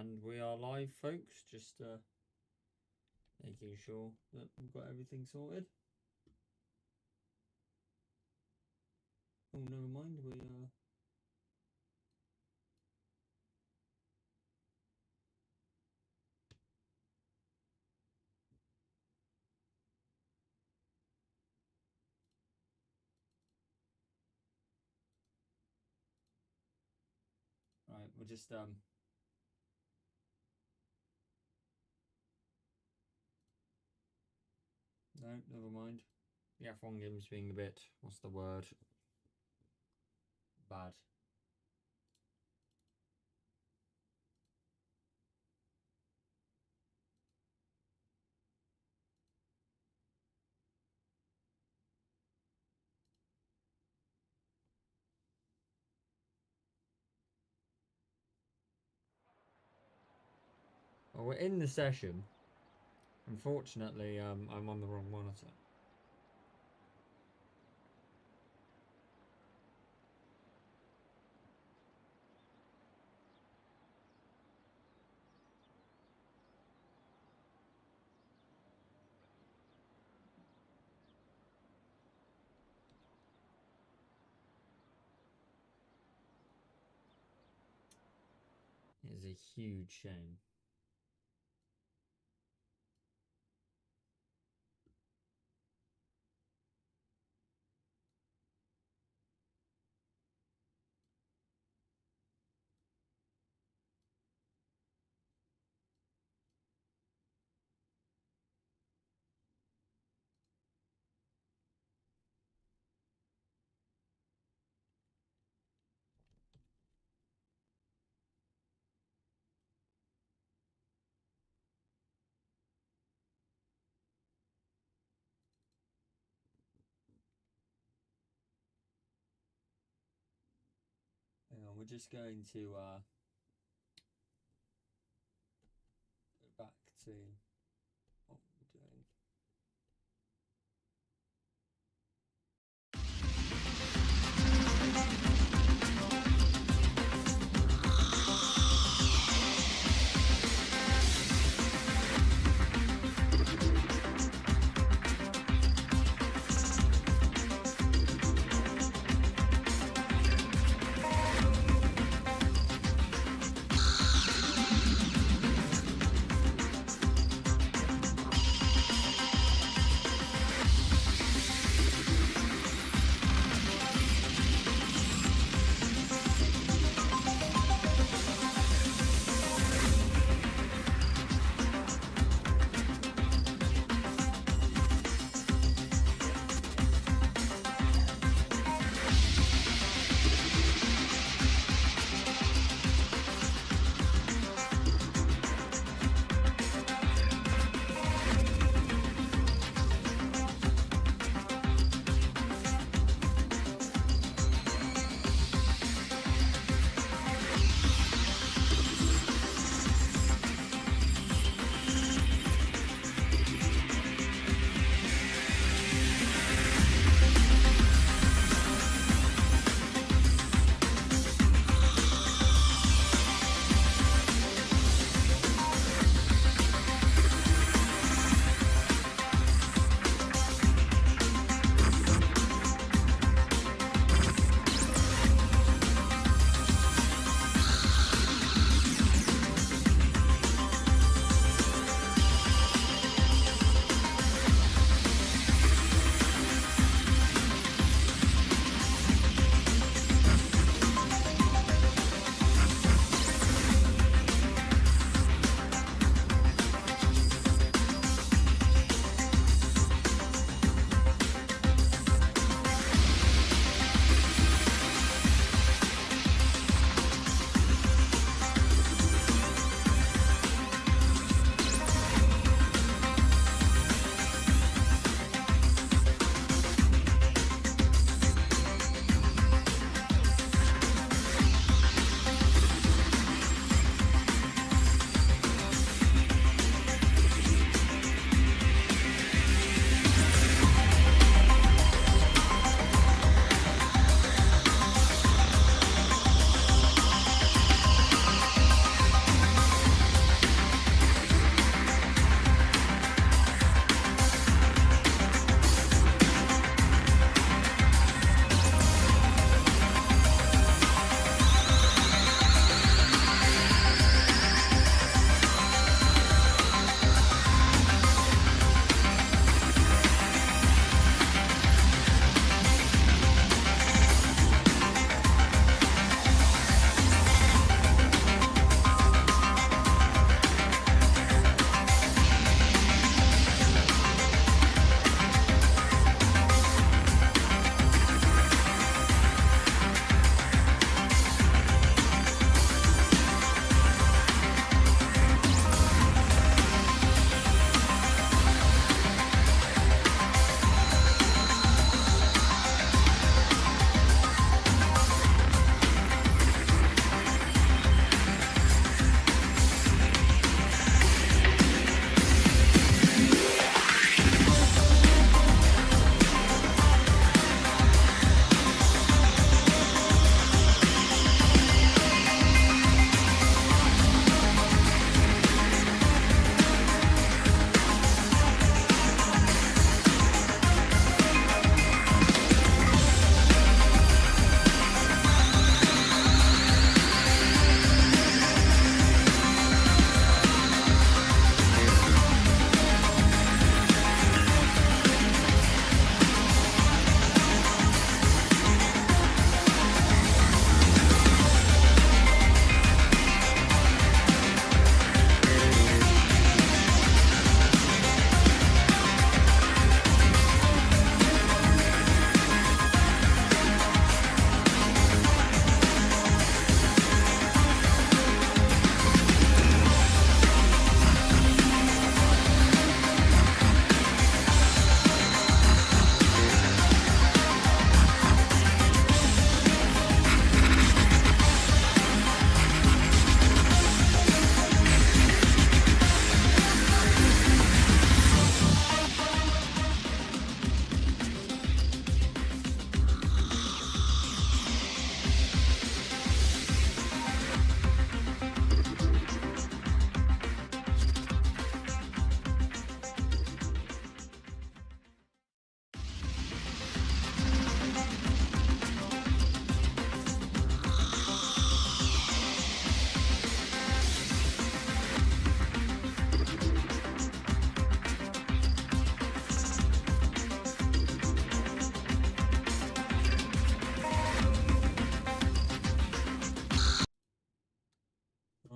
And we are live, folks. Just making sure that we've got everything sorted. Oh, never mind. We right. We're just No, never mind. The F1 game's being a bit, what's the word? Bad. Well, we're in the session. Unfortunately, I'm on the wrong monitor. It is a huge shame. Hang on, we're just going to go back to what we're doing.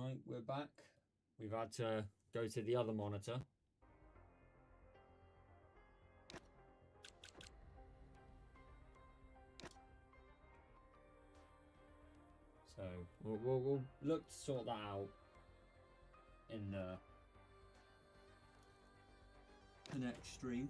Right, we're back. We've had to go to the other monitor. So we'll look to sort that out in the next stream.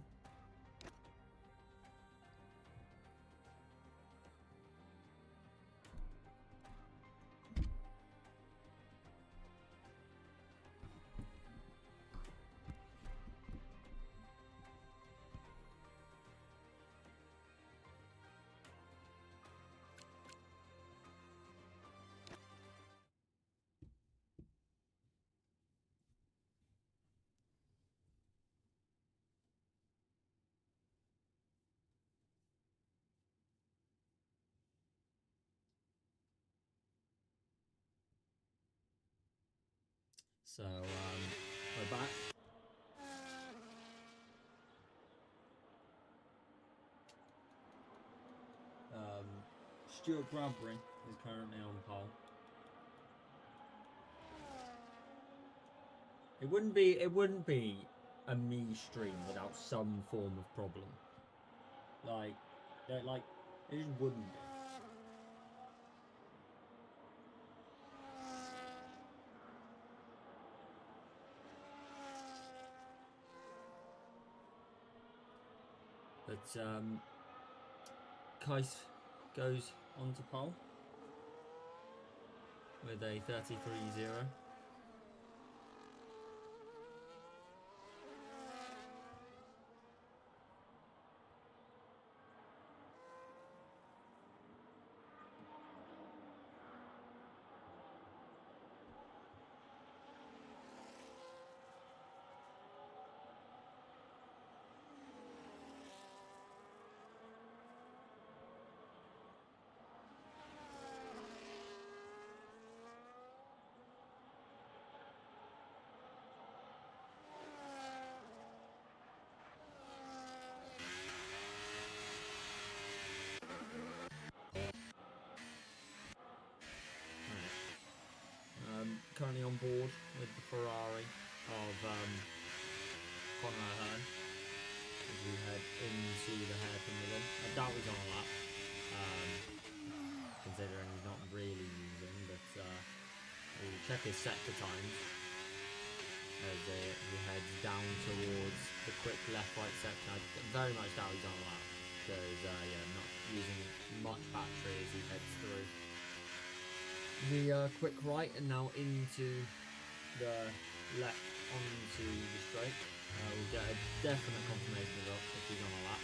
So we're back. Stuart Bradbury is currently on pole. It wouldn't be a me stream without some form of problem. Like it just wouldn't be. But Kais goes on to pole with a 33.0. Currently on board with the Ferrari of Conor Ahern as we head into the hairpin with him. I doubt he's on a lap, considering he's not really using, but we'll check his sector times as he heads down towards the quick left-right section. I very much doubt he's on a lap because not using much battery as he heads through the quick right and now into the left onto the straight. We'll get a definite confirmation of if he's on a lap.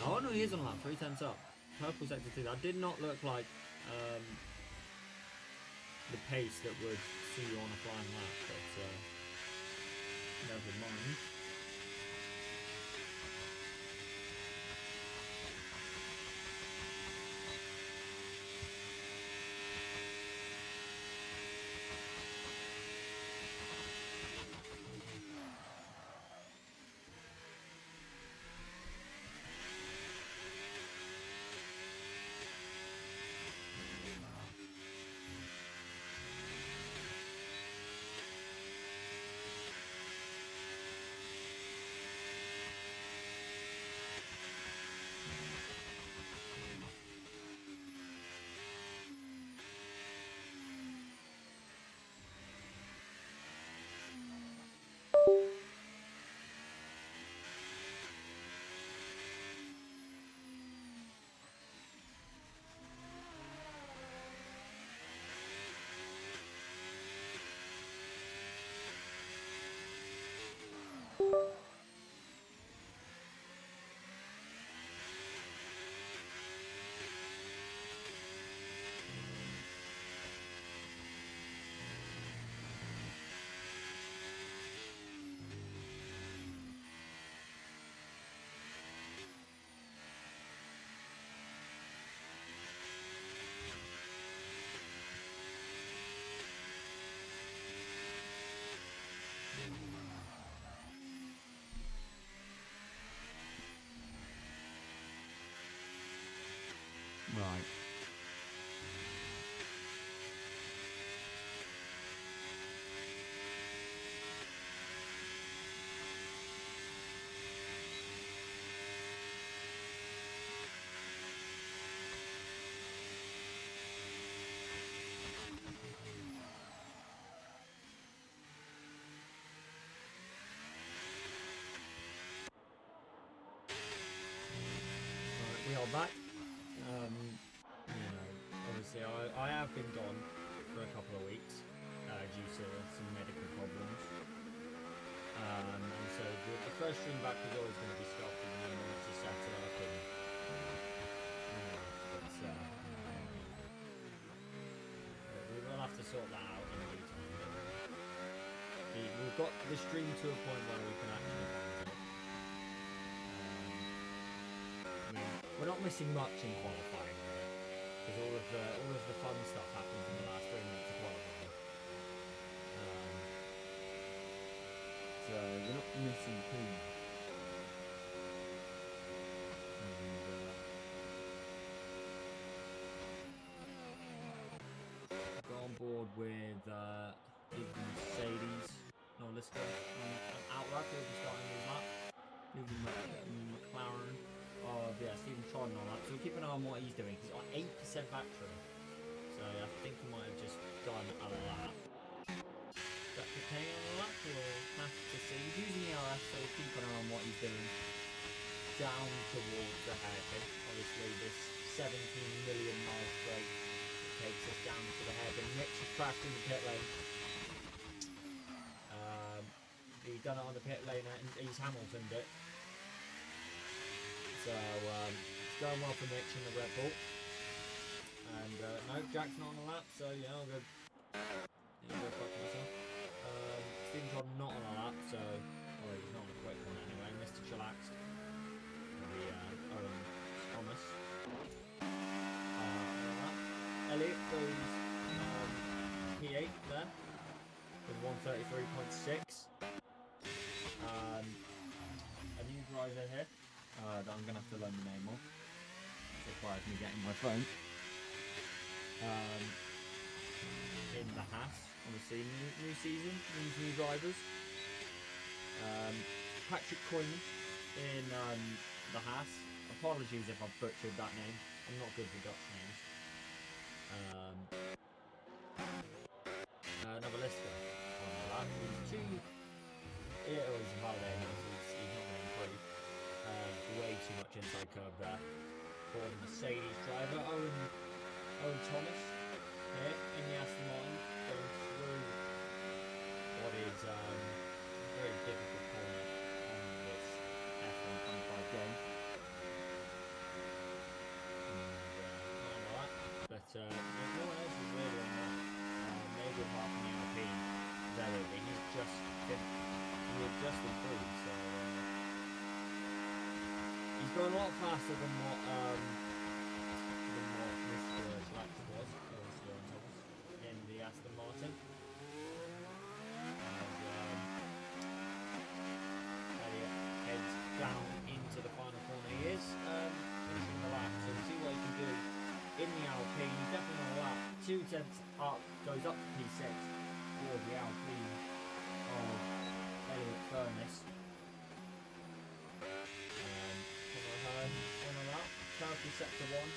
Oh no, he is on a lap. 3 tenths up. Purple sector 2. That did not look like the pace that would see you on a flying lap, but never mind. while back. You know, obviously I have been gone for a couple of weeks due to some medical problems. And so the first stream back is always going to be sculpted and then once you set it up and we will have to sort that out in due time. We've got the stream to a point where we can actually monitor it. I mean, we're not missing much in qualifying because all of the fun stuff happens in the last 3 minutes of qualifying. So we're not missing too much. Got on board with Mercedes. No, let's go. Outright will be starting his lap. McLaren. Oh yeah, Stephen Tron on that. So we'll keep an eye on what he's doing. He's got 8% battery. So I think he might have just done a lap. Replicating on the lap, we'll have to see. He's using the RS, so we'll keep an eye on what he's doing. Down towards the hairpin. Obviously this 17 million miles straight takes us down to the hairpin. Mitch has crashed in the pit lane. He's done it on the pit lane and he's Hamiltoned it. So it's going well for Mitch in the Red Bull. And no, Jack's not on the lap, so yeah, I'll go. Yeah, I'll go fuck myself. Stephen Todd not on a lap, so he's not on a quick one anyway. Mr. Chillaxed. Owen Thomas. Elliot goes P8 there with 133.6. A new driver here that I'm going to have to learn the name of. It requires me getting my phone. In the Haas, obviously new season, new drivers. Patrick Quinn in the Haas. Apologies if I've butchered that name. I'm not good with Dutch names. Another lister on the lap. It was validated. He's not going to improve. Way too much inside curve there for the Mercedes driver. Owen Thomas here in the Aston Martin going through what is a very difficult corner on this F125 game. But no one else is really on that. Maybe apart from the LP, he's just improved. So he's going a lot faster than what Mr. Schlax was in the Aston Martin. And Elliot heads down into the final corner. He is finishing the lap, so we'll see what he can do. In the LP, he's definitely on a lap. 2 tenths up, goes up to P6 for the LP of Elliot Furness. On a lap, currently set to 1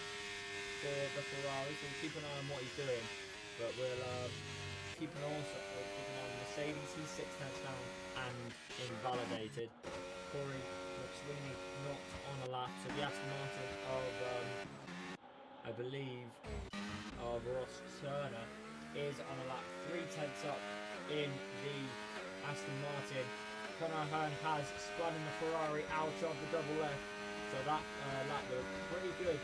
for the Ferrari, so we'll keep an eye on what he's doing. But we'll keep an eye on Mercedes, he's 6 tenths down and invalidated. Corey McSweeney not on a lap, so the Aston Martin of I believe of Ross Turner is on a lap 3 tenths up in the Aston Martin. Conor Hearn has spun in the Ferrari out of the double left, so that lap looked pretty good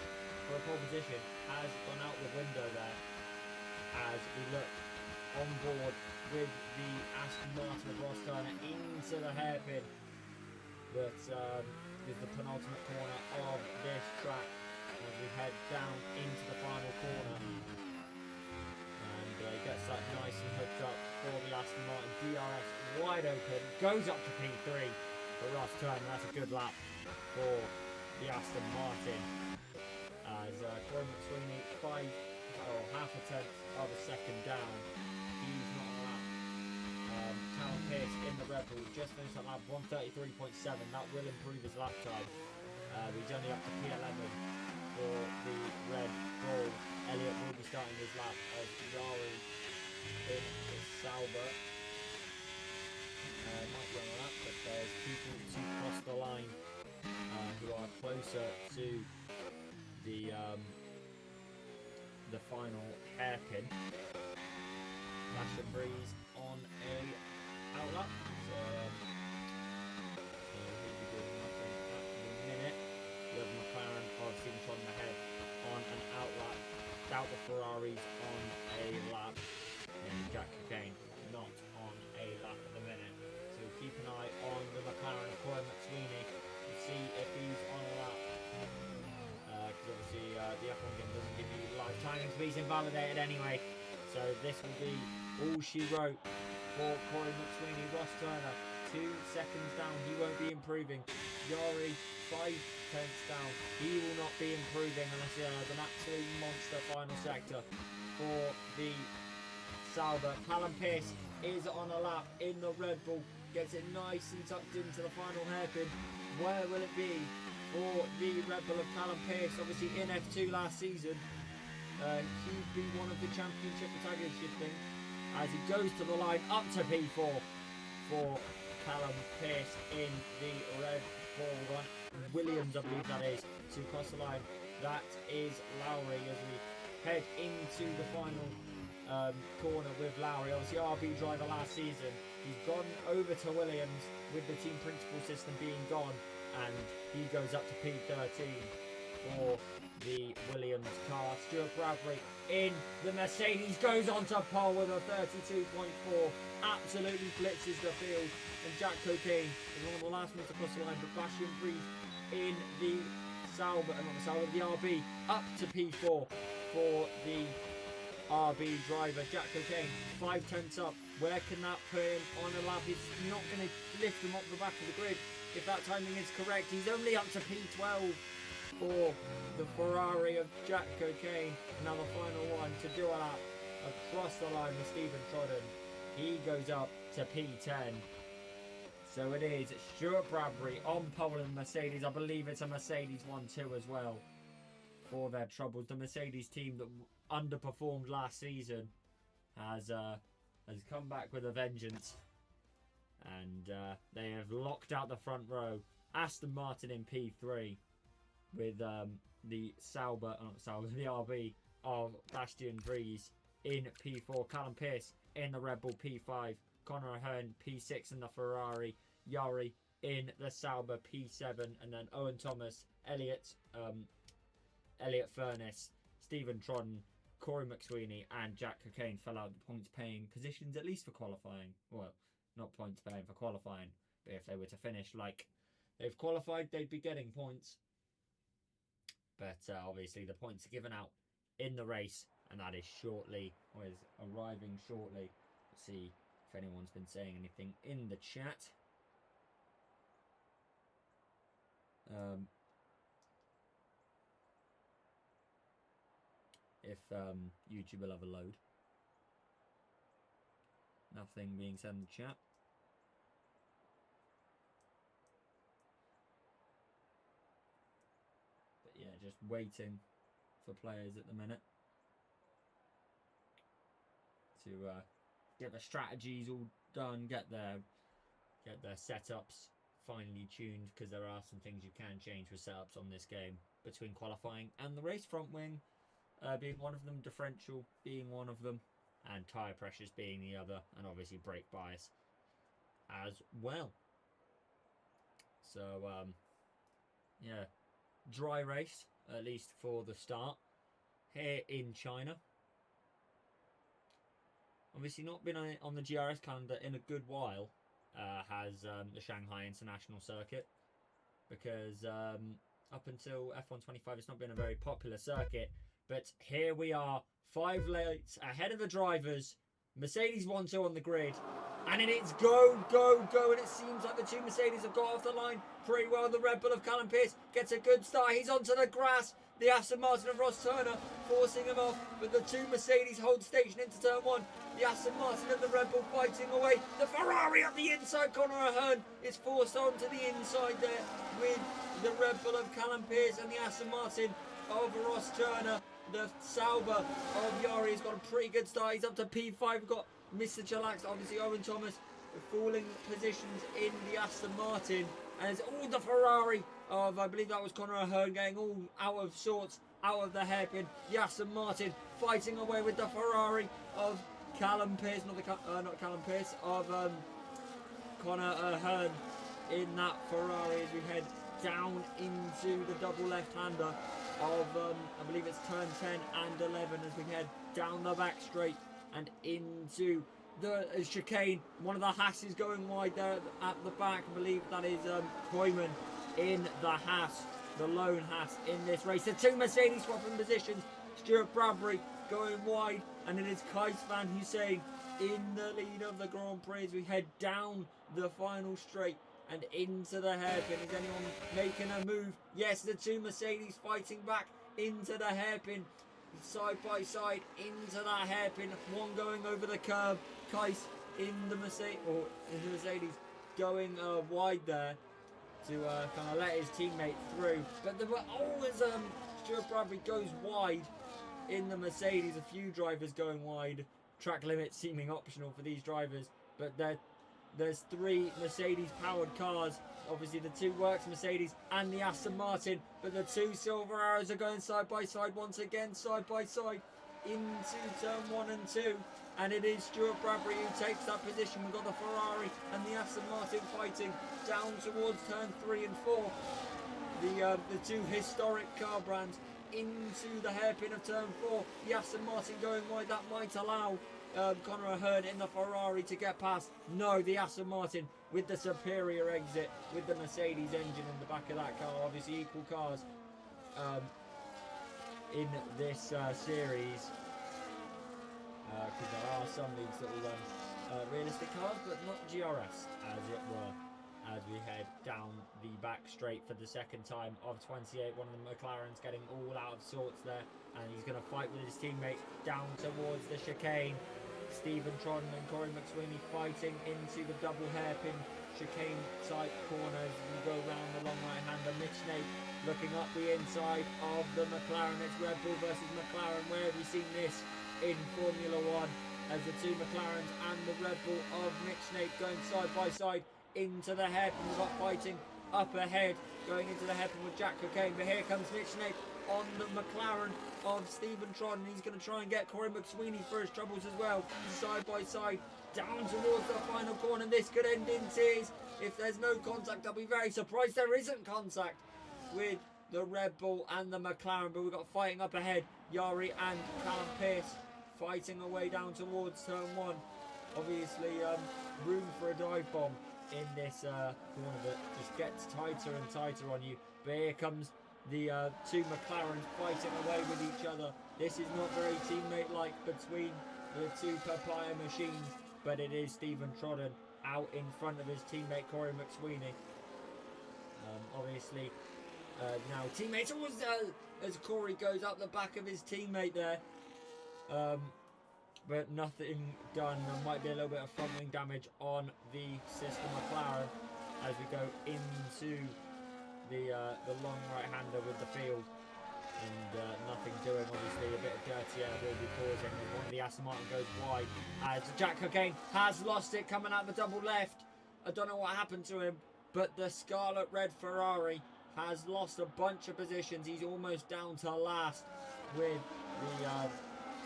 for a pole position. Has gone out the window there as we look on board with the Aston Martin of Ross Turner into the hairpin. But is the penultimate corner of this track as we head down into the final corner. And gets that nice and hooked up for the Aston Martin. GRS wide open, goes up to P3 for Ross Turner. That's a good lap for the Aston Martin. As Corey McSweeney, half a tenth of a second down. He's not on a lap. Callum Pearce in the Red Bull just finished that lap 133.7. That will improve his lap time. He's only up to P11 for the Red Bull. Elliot will be starting his lap as Ferrari in the Sauber. Might be on a lap, but there's people to cross the line who are closer to the final hairpin. Flash and breeze on a outlap. So he'll be doing nothing at the minute. We have McLaren of Stephen Trodden ahead on an outlap. Doubt the Ferraris on a lap. And Jack Cockayne not on a lap at the minute. So keep an eye on the McLaren of Corey McSweeney to see if he's on a lap. Because obviously the F1 game doesn't give you live timings, but he's invalidated anyway. So this will be all she wrote for Corey McSweeney. Ross Turner 2 seconds down, he won't be improving. Yari 5/10 down, he will not be improving unless he has an absolute monster final sector for the Sauber. Callum Pearce is on a lap in the Red Bull, gets it nice and tucked into the final hairpin. Where will it be for the Red Bull of Callum Pearce? Obviously in F2 last season, he'd be one of the championship protagonists, you'd think, as he goes to the line up to P4 for Callum Pearce in the Red Bull one. Williams, I believe that is, to cross the line. That is Lowry as we head into the final corner with Lowry. Obviously RB driver last season. He's gone over to Williams with the team principal system being gone, and he goes up to P13 for the Williams car. Stuart Bradbury in the Mercedes goes on to pole with a 32.4. Absolutely blitzes the field. And Jack Cockayne is one of the last ones across the line. But Bastian Breeze in the Sauber, not the Sauber, the RB up to P4 for the RB driver. Jack Cockayne 5/10 up. Where can that put him on a lap? It's not going to lift him up the back of the grid if that timing is correct. He's only up to P12 for the Ferrari of Jack Cockayne. Now the final one to do a lap across the line with Stephen Trodden. He goes up to P10. So it is Stuart Bradbury on pole in Mercedes. I believe it's a Mercedes 1-2 as well for their troubles. The Mercedes team that underperformed last season has come back with a vengeance, and they have locked out the front row. Aston Martin in P3 with the the RB of Bastian Breeze in P4. Callum Pearce in the Red Bull P5. Conor Ahern P6 in the Ferrari. Yari in the Sauber P7, and then Owen Thomas, Elliot Furness, Stephen Trodden, Corey McSweeney, and Jack Cockayne fell out of the points paying positions, at least for qualifying. Well, not points paying for qualifying, but if they were to finish like they've qualified, they'd be getting points. But obviously the points are given out in the race, and that is shortly, or is arriving shortly. Let's see if anyone's been saying anything in the chat. If YouTube will have a load. Nothing being said in the chat. But yeah, just waiting for players at the minute to get the strategies all done, get their setups finely tuned, because there are some things you can change with setups on this game between qualifying and the race. Front wing being one of them, differential being one of them, and tyre pressures being the other, and obviously brake bias as well. So yeah, dry race, at least for the start, here in China. Obviously not been on the GRS calendar in a good while, has the Shanghai International Circuit, because up until F125 it's not been a very popular circuit. But here we are, 5 laps ahead of the drivers. Mercedes 1-2 on the grid. And it's go, go, go. And it seems like the two Mercedes have got off the line pretty well. The Red Bull of Callum Pearce gets a good start. He's onto the grass. The Aston Martin of Ross Turner forcing him off. But the two Mercedes hold station into turn 1. The Aston Martin and the Red Bull fighting away. The Ferrari up the inside. Conor Ahern is forced onto the inside there with the Red Bull of Callum Pearce and the Aston Martin of Ross Turner. The Sauber of Yari has got a pretty good start. He's up to P5. We've got Mr. Chillax, obviously Owen Thomas, falling positions in the Aston Martin. And it's all the Ferrari of, I believe that was Conor Ahern, getting all out of sorts out of the hairpin. Aston Martin fighting away with the Ferrari of Callum Pierce, not Callum Pierce, of Connor Hearn in that Ferrari as we head down into the double left-hander of, I believe it's turn 10 and 11 as we head down the back straight and into the chicane. One of the Haas is going wide there at the back. I believe that is Koeman in the Haas, the lone Haas in this race. The two Mercedes swapping positions. Stuart Bradbury going wide, and it is Kais van Hussein in the lead of the Grand Prix as we head down the final straight and into the hairpin. Is anyone making a move? Yes, the two Mercedes fighting back into the hairpin, side by side into that hairpin. One going over the curb. Kais in the Mercedes going wide there to kind of let his teammate through. But there were always Stuart Bradbury goes wide in the Mercedes. A few drivers going wide. Track limit seeming optional for these drivers, but there's three Mercedes powered cars. Obviously the two Works Mercedes and the Aston Martin, but the two Silver Arrows are going side by side once again, side by side into turn 1 and 2, and it is Stuart Bradbury who takes that position. We've got the Ferrari and the Aston Martin fighting down towards turn 3 and 4. The two historic car brands into the hairpin of turn 4. The Aston Martin going wide, that might allow Connor Hearn in the Ferrari to get past. No, the Aston Martin with the superior exit with the Mercedes engine in the back of that car. Obviously equal cars in this series, because there are some leagues that will run realistic cars, but not GRS as it were, as we head down the back straight for the second time of 28. One of the McLarens getting all out of sorts there, and he's going to fight with his teammate down towards the chicane. Stephen Trodden and Corey McSweeney fighting into the double hairpin chicane type corners. We go round the long right hander. Mitch Snape looking up the inside of the McLaren. It's Red Bull versus McLaren. Where have you seen this in Formula 1? As the two McLarens and the Red Bull of Mitch Snape going side by side into the hairpin. We've got fighting up ahead going into the hairpin with Jack Cocaine, but here comes Mitch Snape on the McLaren of Stephen Trodden. He's going to try and get Corey McSweeney for his troubles as well, side by side down towards the final corner. This could end in tears if there's no contact. I'll be very surprised there isn't contact with the Red Bull and the McLaren, but we've got fighting up ahead. Yari and Callum Pierce fighting away down towards turn 1. Obviously room for a dive bomb in this corner that just gets tighter and tighter on you. But here comes the two McLarens fighting away with each other. This is not very teammate-like between the two papaya machines, but it is Stephen Trodden out in front of his teammate Corey McSweeney. Obviously now teammates always as Corey goes up the back of his teammate there, but nothing done. There might be a little bit of front wing damage on the sister McLaren as we go into the long right-hander with the field, and nothing doing. Obviously a bit of dirty air will be causing, and one of the Aston Martin goes wide as Jack Cocaine has lost it coming out the double left. I don't know what happened to him, but the scarlet red Ferrari has lost a bunch of positions. He's almost down to last with the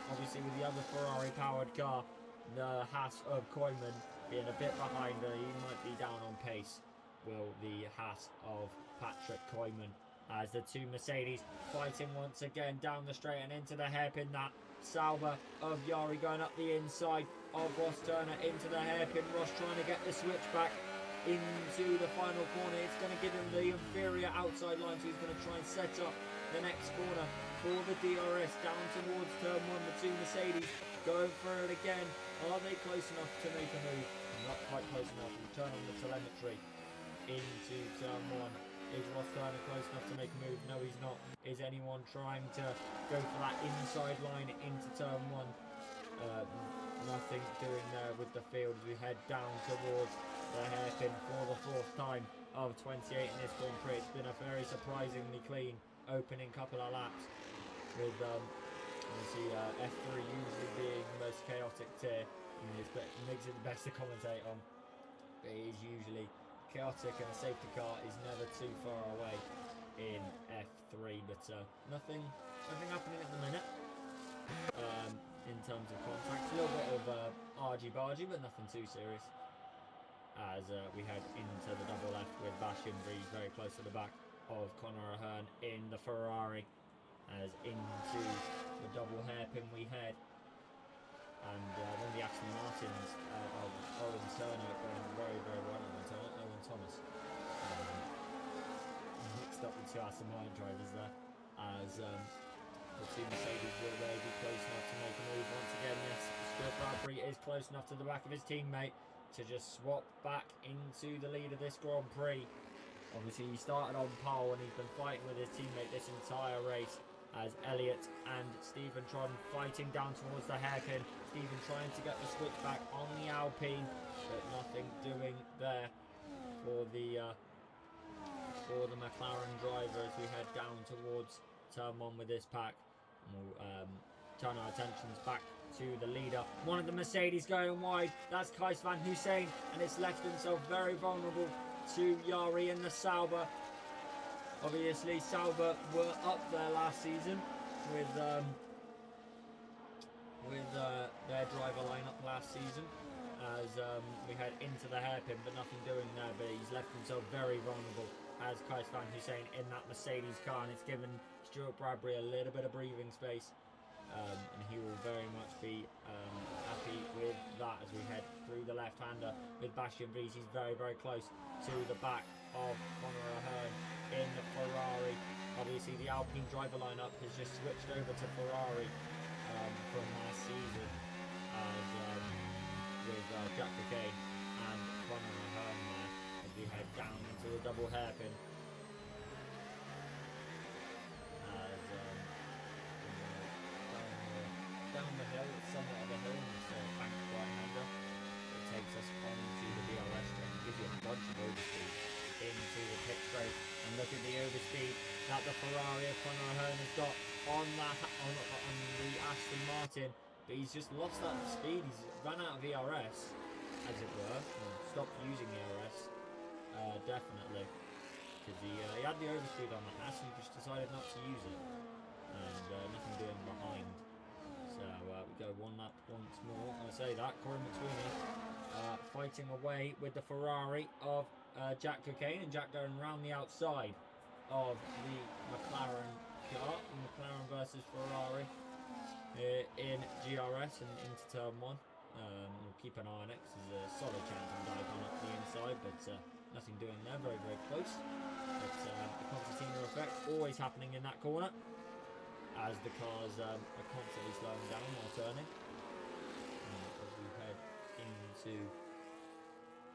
obviously with the other Ferrari powered car, the Haas of Koeman being a bit behind. He might be down on pace, will the Haas of Patrick Koeman, as the two Mercedes fighting once again down the straight and into the hairpin. That Sauber of Yari going up the inside of Ross Turner into the hairpin. Ross trying to get the switch back into the final corner. It's going to give him the inferior outside line, so he's going to try and set up the next corner for the DRS down towards turn 1. The two Mercedes going for it again. Are they close enough to make a move? Not quite close enough. We turn on the telemetry into turn 1. Is Ross Turner close enough to make a move? No, he's not. Is anyone trying to go for that inside line into turn 1? Nothing doing there with the field as we head down towards the hairpin for the 4th time of 28 in this Grand Prix. It's been a very surprisingly clean opening couple of laps, with obviously F3 usually being the most chaotic tier. It makes it the best to commentate on, but it is usually chaotic, and a safety car is never too far away in F3. But nothing nothing happening at the minute. In terms of contact, a little bit of argy-bargy, but nothing too serious. As we head into the double left with Bastian Breeze very close to the back of Conor Ahern in the Ferrari. As into the double hairpin we head. And one of the Aston Martins of Owen Turner going very, very well on Owen Thomas. Mixed up the two Aston Martin drivers there. As the two Mercedes will be close enough to make a move once again. Yes, Stuart Bradbury is close enough to the back of his teammate to just swap back into the lead of this Grand Prix. Obviously he started on pole and he's been fighting with his teammate this entire race, as Elliott and Stephen Tron fighting down towards the hairpin. Stephen trying to get the switch back on the Alpine, but nothing doing there for the McLaren driver as we head down towards turn 1 with this pack. We'll turn our attentions back to the leader. One of the Mercedes going wide. That's Kais Van Hussein, and it's left himself very vulnerable to Yari and the Sauber. Obviously, Sauber were up there last season with their driver lineup last season. As we head into the hairpin, but nothing doing there. But he's left himself very vulnerable as Kais Van Hussein in that Mercedes car, and it's given Stuart Bradbury a little bit of breathing space. And he will very much be happy with that as we head through the left-hander with Bastian Breeze. He's very, very close to the back of Conor Ahern in the Ferrari. Obviously, the Alpine driver lineup has just switched over to Ferrari from last season with Jack Cocaine and Conor Ahern there as we head down into the double hairpin. Down the hill, it's somewhat of a hill, it's a bank right-hander. It takes us onto the DRS train, gives you a bunch of overspeed into the pit straight. And look at the overspeed that the Ferrari of Conor Ahern has got on the Aston Martin. But he's just lost that speed, he's run out of ERS, as it were, or stopped using ERS, definitely. Because he had the overspeed on the Haas and he just decided not to use it. And nothing doing behind. So we go one lap once more. I say that, Corey McSweeney fighting away with the Ferrari of Jack Cocaine, and Jack going around the outside of the McLaren car. McLaren versus Ferrari in GRS and into turn 1. We'll keep an eye on it because there's a solid chance of diving up the inside, but nothing doing there, very, very close. But the concertina effect always happening in that corner, as the cars are constantly slowing down while turning. As we head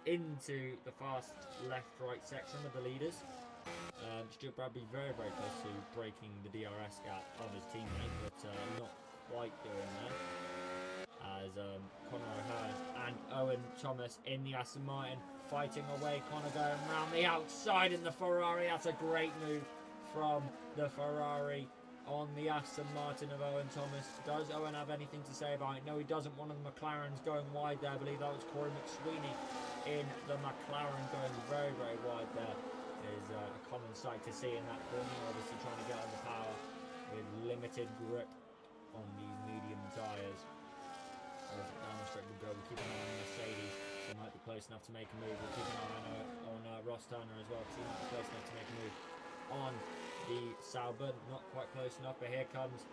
into the fast left-right section with the leaders. Stuart Bradbury very, very close to breaking the DRS gap of his teammate, but not quite doing that. As Conor Ahern and Owen Thomas in the Aston Martin fighting away. Conor going around the outside in the Ferrari. That's a great move from the Ferrari on the Aston Martin of Owen Thomas. Does Owen have anything to say about it? No, he doesn't. One of the McLarens going wide there. I believe that was Corey McSweeney in the McLaren going very, very wide there. Is a common sight to see in that corner. Obviously trying to get on the power with limited grip on these medium tyres. Down the straight we'll go. We'll keep an eye on Mercedes. They might be close enough to make a move. We'll keep an eye on Ross Turner as well, because he might be close enough to make a move on the Sauber. Not quite close enough, but here comes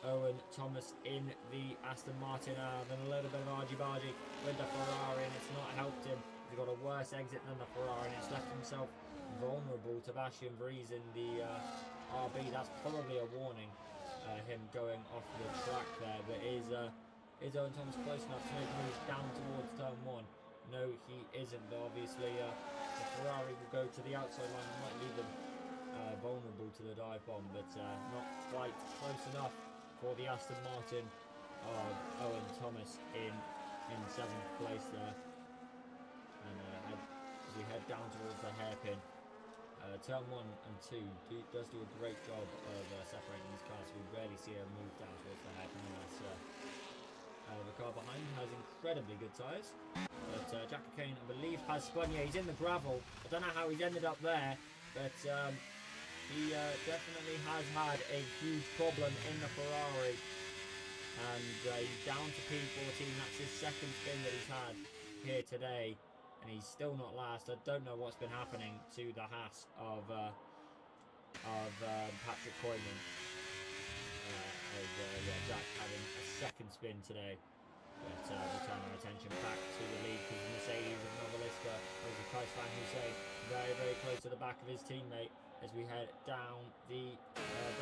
Owen Thomas in the Aston Martin. Then a little bit of argy-bargy with the Ferrari, and it's not helped him. He's got a worse exit than the Ferrari, and it's left himself vulnerable to Bastian Breeze in the RB. That's probably a warning, him going off the track there. But is Owen Thomas close enough to make a move down towards turn 1? No, he isn't, but obviously the Ferrari will go to the outside line and might leave them vulnerable to the dive bomb, but not quite close enough for the Aston Martin of Owen Thomas in 7th place there. And as we head down towards the hairpin, turn 1 and 2 does do a great job of separating these cars. We rarely see a move down towards the hairpin unless the car behind has incredibly good tyres. But Jack Cocaine, I believe, has spun. Yeah, he's in the gravel. I don't know how he's ended up there, but He definitely has had a huge problem in the Ferrari, and he's down to P14. That's his second spin that he's had here today, and he's still not last. I don't know what's been happening to the Haas of Patrick Koyman. Jack having a second spin today. But we turn our attention back to the lead because Mercedes of Novelista over Kais Van Hussein very, very close to the back of his teammate as we head down the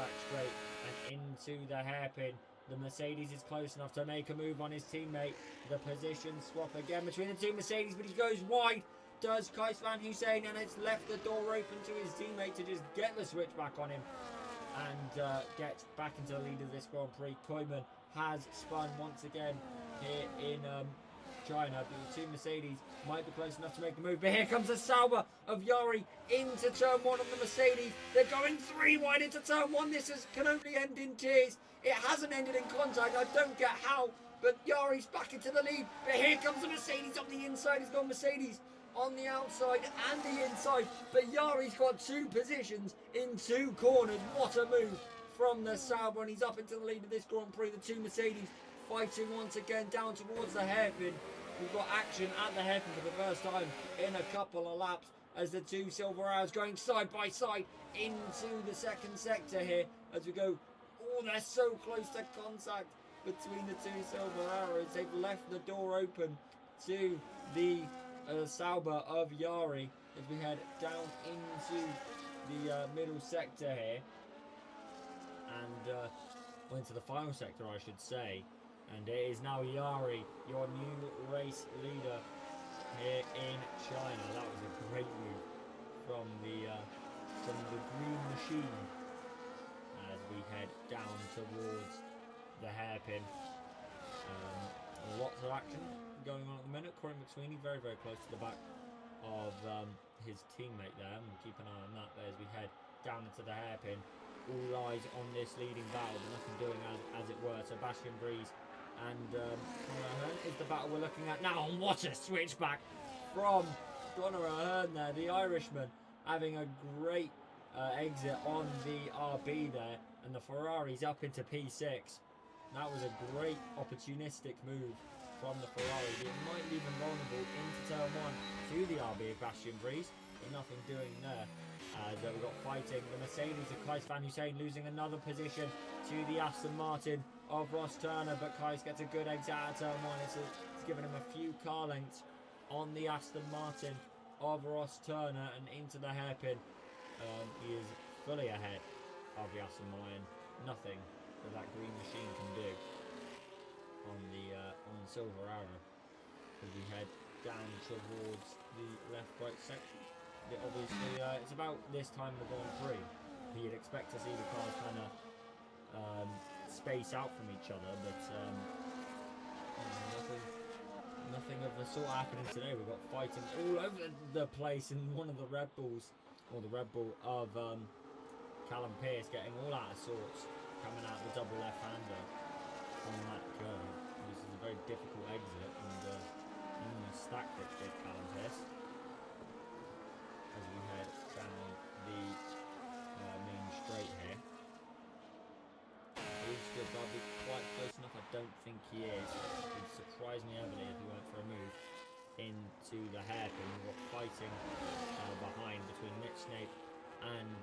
back straight and into the hairpin. The Mercedes is close enough to make a move on his teammate. The position swap again between the two Mercedes, but he goes wide. Does Kais Van Hussein, and it's left the door open to his teammate to just get the switch back on him and get back into the lead of this Grand Prix. Koyman has spun once again here in China, but the two Mercedes might be close enough to make the move. But here comes the Sauber of Yari into turn one of the Mercedes. They're going 3 wide into turn one. This can only end in tears. It hasn't ended in contact. I don't get how, but Yari's back into the lead. But here comes the Mercedes on the inside. He's got Mercedes on the outside and the inside, but Yari's got 2 positions in 2 corners. What a move from the Sauber, and he's up into the lead of this Grand Prix. The 2 Mercedes fighting once again down towards the hairpin. We've got action at the hairpin for the first time in a couple of laps as the 2 Silver Arrows going side by side into the second sector here as we go. Oh, they're so close to contact between the 2 Silver Arrows. They've left the door open to the Sauber of Yari as we head down into the middle sector here and into the final sector, I should say. And it is now Yari, your new race leader here in China. That was a great move from the green machine as we head down towards the hairpin. Lots of action going on at the minute. Corey McSweeney very, very close to the back of his teammate there. And we'll keep an eye on that there as we head down into the hairpin. All eyes on this leading battle, but nothing doing as it were. Sebastian Breeze and Conor Ahern is the battle we're looking at now. And what a switchback from Conor Ahern there, the Irishman, having a great exit on the RB there, and the Ferrari's up into P6. That was a great opportunistic move from the Ferrari. It might leave him vulnerable into turn one to the RB of Bastian Breeze, but nothing doing there. As we've got fighting the Mercedes of Kais Van Hussein losing another position to the Aston Martin of Ross Turner, but Kais gets a good exit out of turn one. It's given him a few car lengths on the Aston Martin of Ross Turner and into the hairpin. He is fully ahead of the Aston Martin. Nothing that green machine can do on the Silver Arrow as we head down towards the left-right section. Obviously, it's about this time of the Grand Prix. You'd expect to see the cars kind of space out from each other, but nothing of the sort happening today. We've got fighting all over the place in one of the Red Bulls, or the Red Bull of Callum Pearce getting all out of sorts, coming out the double left-hander on that curve. This is a very difficult exit, and almost stacked it did Callum Pearce as we head down the main straight here. He's still got to be quite close enough. I don't think he is. It would surprise me heavily if he went for a move into the hairpin. We've got fighting behind between Mitch Snape and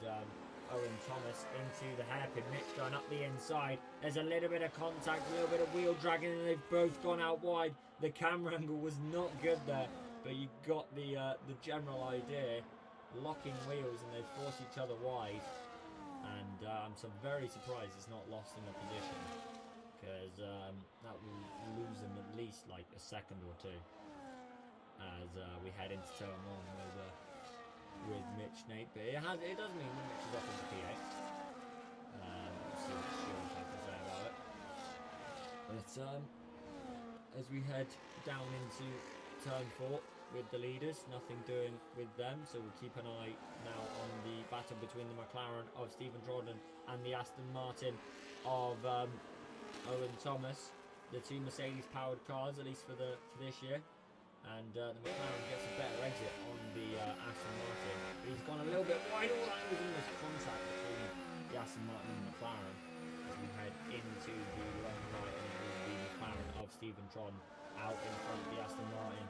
Owen Thomas into the hairpin. Mitch going up the inside. There's a little bit of contact, a little bit of wheel dragging, and they've both gone out wide. The camera angle was not good there, but you got the general idea. Locking wheels, and they force each other wide. And I'm so very surprised it's not lost in the position, because that will lose them at least like a second or two as we head into turn one with Mitch Snape. But it does mean that Mitch is up into P8. We'll see what Shields have to say about it. But as we head down into turn 4 with the leaders, nothing doing with them, so we'll keep an eye now on the battle between the McLaren of Stephen Jordan and the Aston Martin of Owen Thomas, the 2 Mercedes powered cars, at least for this year. and the McLaren gets a better exit on the Aston Martin. But he's gone a little bit wide. All that was almost contact between the Aston Martin and the McLaren as we head into the long right, and it was the McLaren of Stephen Tron out in front of the Aston Martin.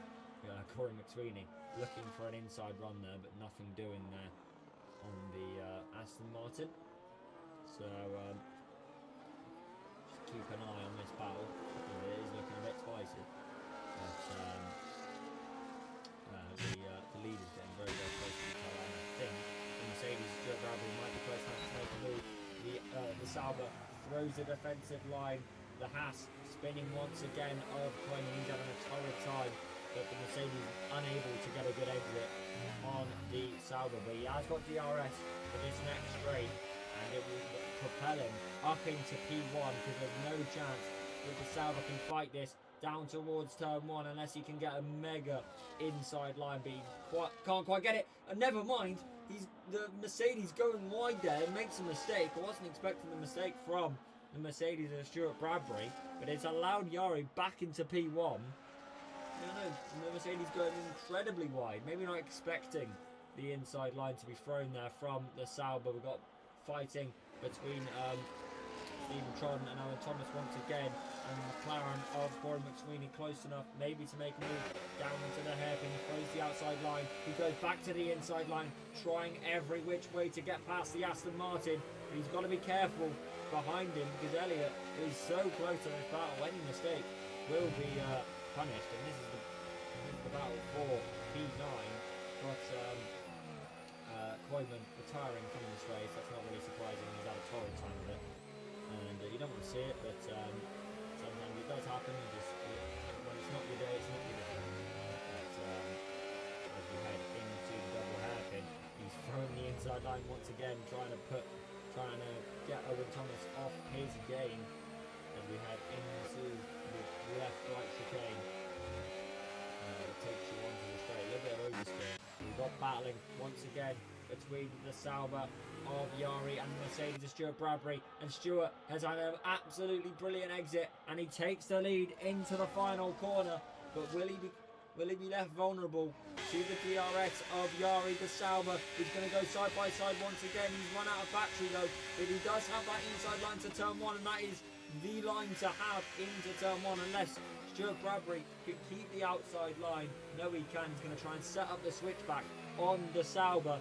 Corey McSweeney looking for an inside run there, but nothing doing there on the Aston Martin. So just keep an eye on this battle, because it is looking a bit spicy. But the lead is getting very, very close to each other. And I think the Mercedes Stuart Bradley might be close enough to make a move. The Sauber throws the defensive line. The Haas spinning once again of Coyne. He's having a torrid time, but the Mercedes unable to get a good exit on the Sauber. But he has got DRS for this next straight, and it will propel him up into P1, because there's no chance that the Sauber can fight this down towards turn 1 unless he can get a mega inside line, but he can't quite get it. And never mind, the Mercedes going wide there makes a mistake. I wasn't expecting the mistake from the Mercedes of Stuart Bradbury, but it's allowed Yari back into P1. I don't know, the Mercedes going incredibly wide, maybe not expecting the inside line to be thrown there from the Sauber. We've got fighting between Stephen Tron and Alan Thomas once again, and McLaren of Corey McSweeney close enough maybe to make a move down into the hairpin. He throws the outside line, he goes back to the inside line, trying every which way to get past the Aston Martin. He's got to be careful behind him, because Elliott is so close to this battle. Any mistake will be punished, and this is the battle for P9. But Koyman retiring from this race, that's not really surprising. He's had a torrid time with it, and you don't want to see it, but sometimes it does happen. You just, when it's not your day, it's not your day. But as we head into the double hairpin, he's throwing the inside line once again, trying to get Owen Thomas off his game as we head into the left-right chicane. It takes you onto the straight, a little bit of oversteer. We've got battling once again between the Sauber of Yari and the Mercedes of Stuart Bradbury, and Stuart has had an absolutely brilliant exit, and he takes the lead into the final corner. But will he be left vulnerable to the DRS of Yari? The Sauber is going to go side by side once again. He's run out of battery though, but he does have that inside line to turn 1, and that is the line to have into turn 1, unless Stuart Bradbury can keep the outside line. No, he can. He's going to try and set up the switchback on the Sauber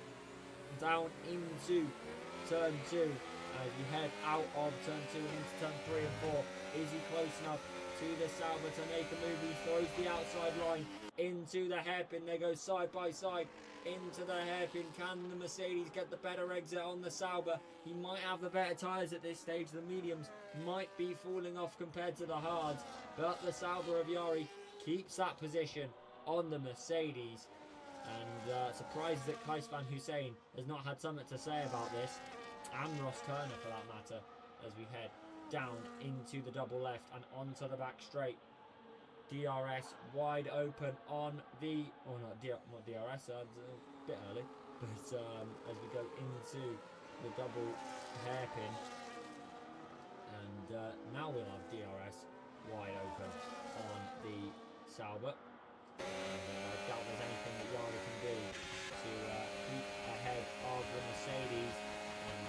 down into turn 2 as we head out of turn 2 and into turn 3 and 4. Is he close enough to the Sauber to make a move? He throws the outside line into the hairpin. They go side by side into the hairpin. Can the Mercedes get the better exit on the Sauber? He might have the better tyres at this stage. The mediums might be falling off compared to the hards, but the Sauber of Yari keeps that position on the Mercedes. And surprised that Kais Van Hussein has not had something to say about this, and Ross Turner for that matter, as we head down into the double left and onto the back straight. DRS wide open on the, or not DRS, a bit early, but as we go into the double hairpin, and now we'll have DRS wide open on the Sauber. I doubt there's anything that Yari can do to keep ahead of the Mercedes, and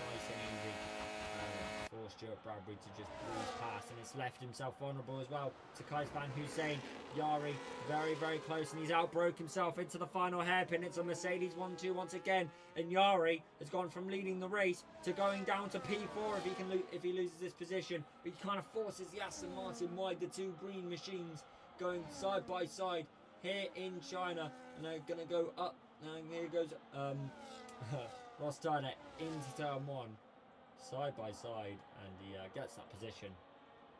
nice and easy for Stuart Bradbury to just breeze past, and it's left himself vulnerable as well to Kais Van Hussein. Yari very, very close, and he's outbroke himself into the final hairpin. It's a Mercedes 1-2 once again, and Yari has gone from leading the race to going down to P4 if he loses this position. But he kind of forces the Aston Martin wide, the two green machines going side by side here in China, and they're going to go up, and here goes Ross Turner into turn 1 side by side, and he gets that position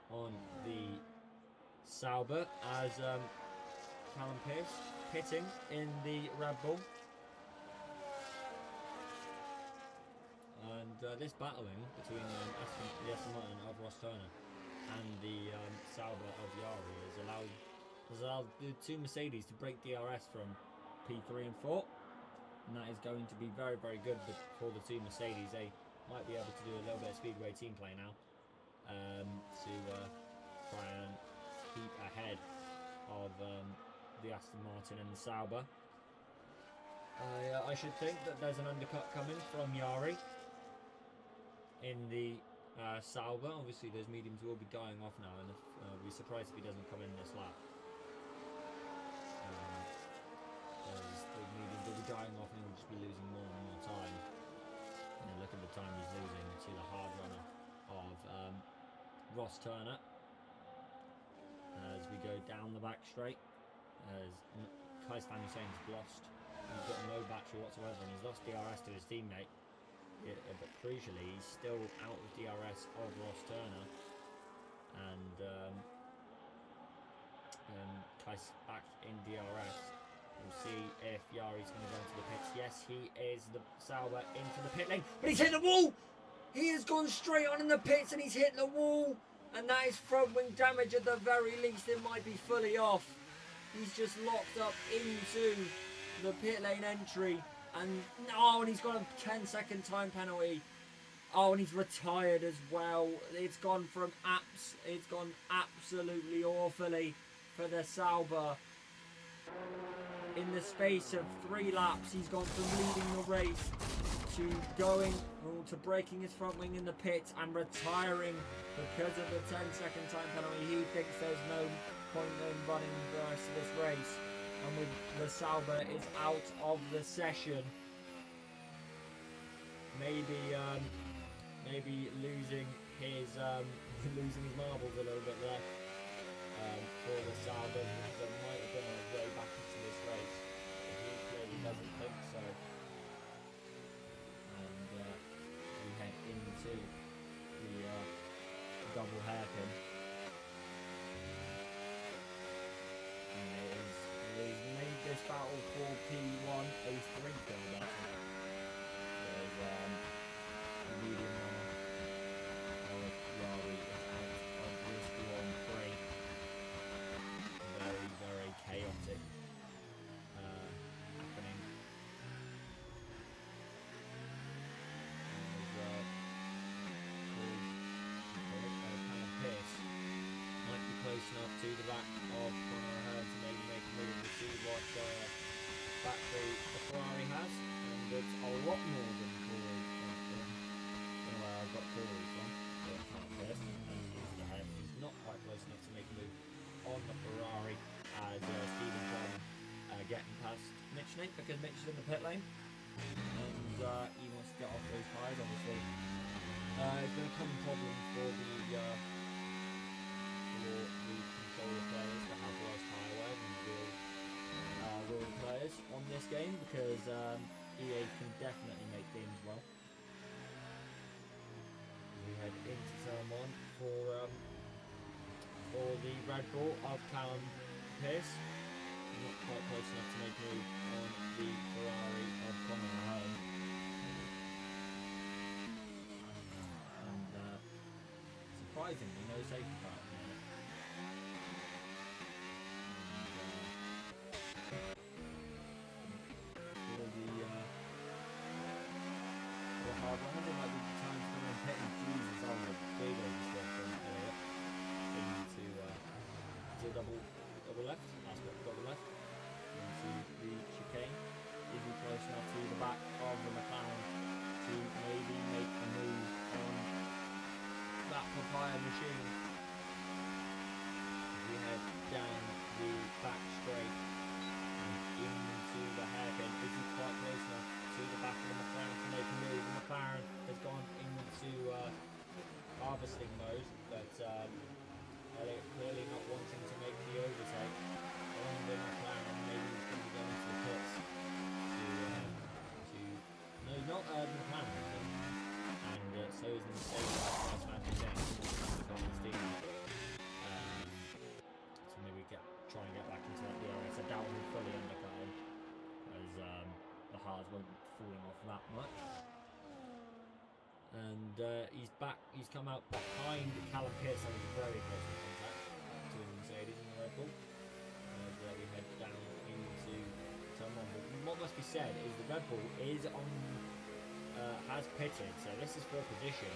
on the Sauber as Callum Pearce pitting in the Red Bull. And this battling between the Aston Martin of Ross Turner and the Sauber of Yari has allowed the two Mercedes to break DRS from P3 and 4, and that is going to be very, very good for the two Mercedes. They might be able to do a little bit of speedway team play now to try and keep ahead of the Aston Martin and the Sauber. I should think that there's an undercut coming from Yari in the Sauber. Obviously, those mediums will be dying off now, and I'll be surprised if he doesn't come in this lap. Those mediums will be dying off, and he'll just be losing more and more time. And then look at the time he's losing to the hard runner of Ross Turner. As we go down the back straight, as Kai Stan Hussein's lost. He's got no battery whatsoever, and he's lost DRS to his teammate. But crucially, he's still out of DRS of Ross Turner, and Kai's back in DRS. We'll see if Yari's going to go into the pits. Yes, he is. The Sauber into the pit lane, but he's hit the wall. He has gone straight on in the pits, and he's hit the wall, and that is front wing damage at the very least. It might be fully off. He's just locked up into the pit lane entry, and and he's got a 10-second time penalty. Oh, and he's retired as well. It's gone absolutely awfully for the Sauber. In the space of 3 laps, he's gone from leading the race to breaking his front wing in the pits and retiring because of the 10-second time penalty. He thinks there's no point in running the rest of this race, and with the Sauber is out of the session. Maybe losing his marbles a little bit there for the Sauber, because there might have been a way back into this race, but he clearly doesn't think so. And we head into the double hairpin, and it is made this battle for P1 a 3-kill battle. There's a medium runner. Yari is out of this Grand Prix. Very, very chaotic happening. And Pierce might be close enough to the back of Conor Hearn to maybe make a move to see what battery the Ferrari has, and it's a lot more than Corey. Anyway, I've got Corey from. Pierce, and he's not quite close enough to make a move on the Ferrari, as Stephen John getting past Mitch Nate, because Mitch is in the pit lane, and he wants to get off those tyres. Obviously, it's been a common problem for the controller players to have worse tyre wear than real players on this game, because EA can definitely make games well. We head into turn 1 for the Red Bull of Callum Pierce. Not quite close enough to make a move on the Ferrari of Conor Hearn. And surprisingly, no safety car at the minute. For the hard runners, it might be time to come in pit. Jesus, that was a big overstep from into double left. That's what double left. Into the chicane. Is he close enough to the back of the McLaren to maybe make a move on that papaya machine? We head down the back straight and into the hairpin. Is he quite close enough to the back of the McLaren to make a move? The McLaren has gone into harvesting mode, but clearly not wanting to make the overtake on the McLaren. Maybe he's going to go into the pits no, not the McLaren, and so is the Mercedes last man on his team. So maybe try and get back into that DRS. I doubt he'll fully undercut him, as the hards won't be falling off that much. And he's back. He's come out behind Callum Pierce, having very close contact to the Mercedes and the Red Bull. And we head down into turn 1. But what must be said is the Red Bull is on, has pitted, so this is for position.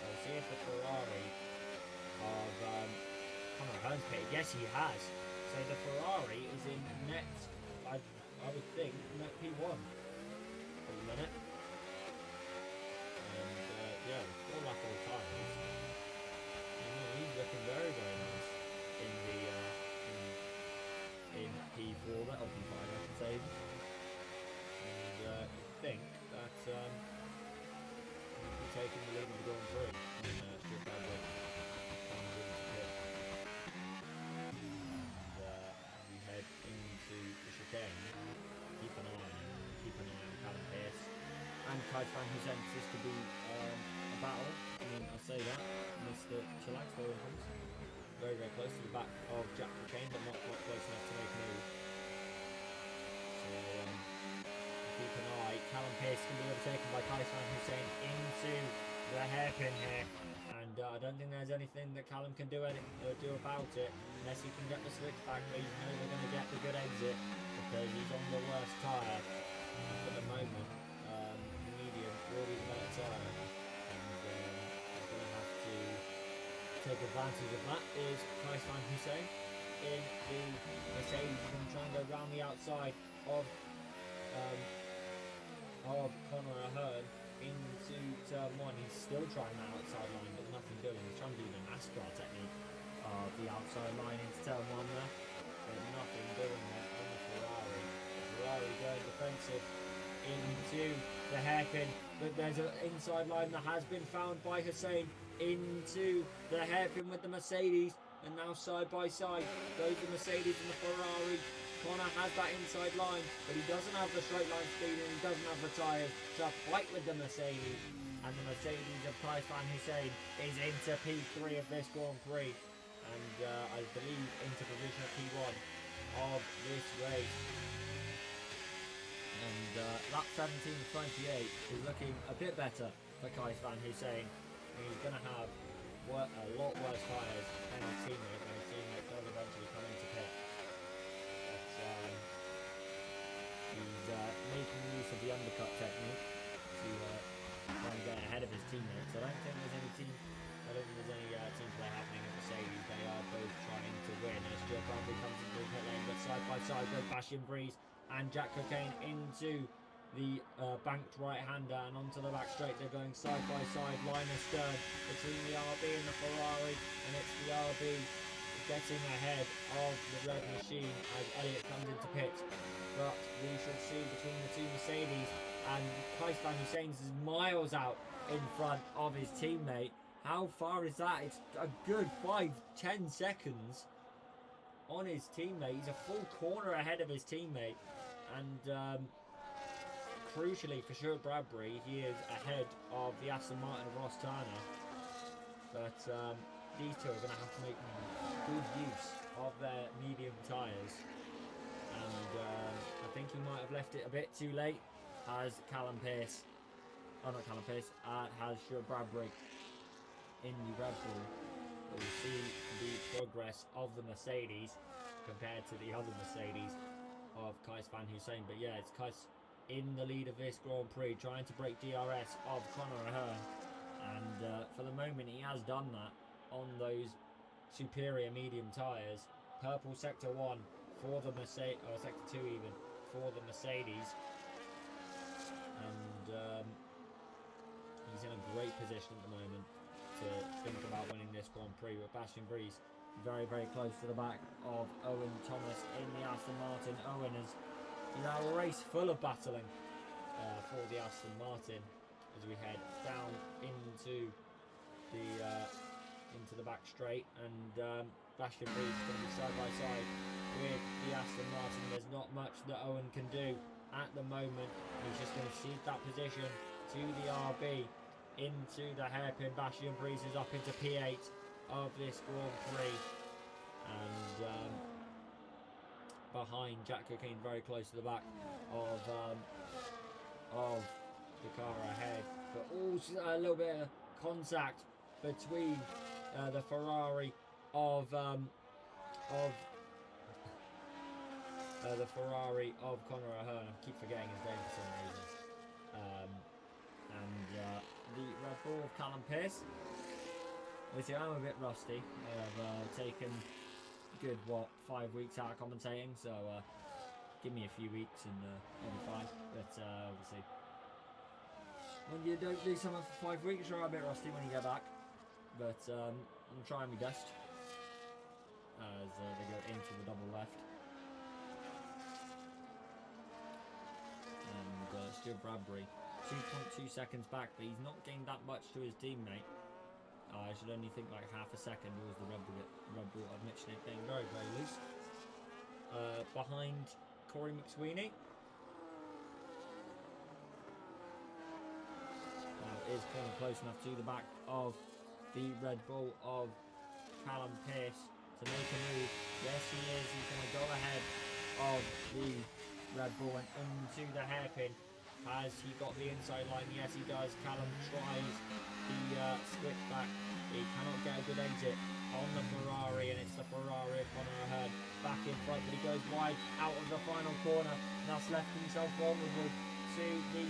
We'll see if the Ferrari of Conor Hearn's pitted. Yes, he has. So the Ferrari is in net, I would think, net P1 at the minute. And yeah, full lap all tyres. He's looking very, very nice in the in P4, that'll be fine, I can say. And you think that he'll be taking the lead of the Grand Prix when Stuart Bradley comes into pit. And we head into the chicane. Keep an eye on Callum Pearce and Kite Van Hussein. This could be a battle. I mean, I'll say that. Mr. Chillax, there he comes. Very, very close to the back of Jack Cocaine, but not quite close enough to make a move. So keep an eye. Callum Pearce can be overtaken by Kite Van Hussein into the hairpin here. And I don't think there's anything that Callum can do about it unless he can get the switch back, but he's never going to get the good exit because he's on the worst tyre at the moment. Medium will be the better tyre, and he's going to have to take advantage of that. Is Kais Van Hussein in the Mercedes, going to try and go round the outside of Conor Ahern into turn 1. He's still trying that outside line, but nothing doing. He's trying to do the NASCAR technique of the outside line into turn 1 there, but nothing doing there on the Ferrari. The Ferrari going defensive into the hairpin, but there's an inside line that has been found by Hussein into the hairpin with the Mercedes, and now side by side goes the Mercedes and the Ferrari. Conor has that inside line, but he doesn't have the straight line speed and he doesn't have the tyres to fight with the Mercedes. And the Mercedes of Kais Van Hussein is into P3 of this Grand Prix, and I believe into position at P1 of this race. And lap 17.28 is looking a bit better for Kais Van Hussein. He's going to have a lot worse tyres than his teammate when his teammate does eventually come into pit. He's making use of the undercut technique to try and get ahead of his teammates. I don't think there's any team play happening at Mercedes. They are both trying to win as Stuart Bradley comes into the pit lane, but side by side goes Bastien Breeze and Jack Cocaine into the banked right-hander, and onto the back straight. They're going side by side, line astern between the RB and the Ferrari, and it's the RB getting ahead of the red machine as Elliott comes into pit. But we should see between the two Mercedes, and Kais Van Hussein is miles out in front of his teammate. How far is that? It's a good 5-10 seconds on his teammate. He's a full corner ahead of his teammate, and crucially for Stuart Bradbury, he is ahead of the Aston Martin of Ross Turner. But these two are going to have to make good use of their medium tyres, and I think he might have left it a bit too late as has Stuart Bradbury in the Red Bull. But we'll see the progress of the Mercedes compared to the other Mercedes of Kais Van Hussein. But yeah, it's Kais in the lead of this Grand Prix, trying to break DRS of Conor Ahern, and for the moment he has done that on those superior medium tyres. Purple sector 1 for the Mercedes, or sector 2 even, for the Mercedes, and he's in a great position at the moment to think about winning this Grand Prix, with Bastien Breeze very, very close to the back of Owen Thomas in the Aston Martin. Owen is now a race full of battling for the Aston Martin as we head down into the back straight, and Bastien Breeze is going to be side by side with the Aston Martin. There's not much that Owen can do at the moment. He's just going to cede that position to the RB into the hairpin. Bastien Breeze is up into P8 of this Grand Prix, and behind Jack Cocaine, very close to the back of the car ahead, but also a little bit of contact between the Ferrari of Conor Ahern. I keep forgetting his name for some reason. And the Red Bull of Callum Pearce. Obviously, I'm a bit rusty. I've taken good, what, 5 weeks out of commentating, so give me a few weeks and I'll be fine. But obviously, when you don't do something for 5 weeks, you're a bit rusty when you get back. But I'm trying my best as they go into the double left. And Stuart Bradbury, 2.2 seconds back, but he's not gained that much to his teammate. I should only think like half a second was the Red Bull of Mitchell being very, very loose. Behind Corey McSweeney. Now is coming close enough to the back of the Red Bull of Callum Pearce to make a move. Yes, he is. He's going to go ahead of the Red Bull and into the hairpin. Has he got the inside line? Yes, he does. Callum tries the split back. He cannot get a good exit on the Ferrari, and it's the Ferrari of Conor Ahern back in front, but he goes wide out of the final corner. And that's left himself vulnerable to the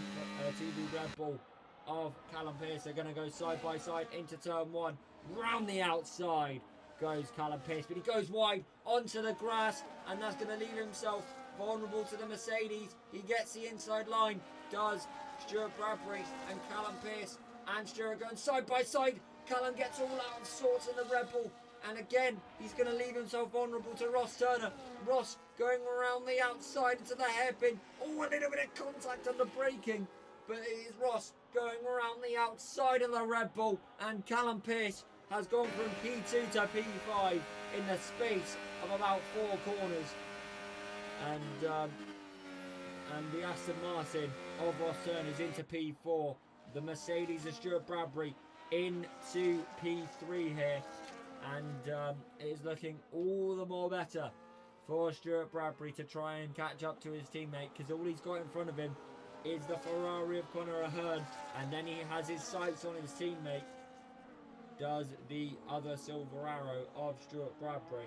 Red Bull of Callum Pearce. They're going to go side by side into turn one. Round the outside goes Callum Pearce, but he goes wide onto the grass, and that's going to leave himself vulnerable to the Mercedes. He gets the inside line, does Stuart Bradbury and Callum Pearce, and Stuart going side by side. Callum gets all out of sorts in the Red Bull, and again he's going to leave himself vulnerable to Ross Turner. Ross going around the outside into the hairpin. Oh, a little bit of contact on the braking, but it is Ross going around the outside of the Red Bull, and Callum Pearce has gone from P2 to P5 in the space of about 4 corners. And the Aston Martin of Ross Turner is into P4. The Mercedes of Stuart Bradbury into P3 here. And it is looking all the more better for Stuart Bradbury to try and catch up to his teammate, because all he's got in front of him is the Ferrari of Conor Ahern, and then he has his sights on his teammate, does the other silver arrow of Stuart Bradbury.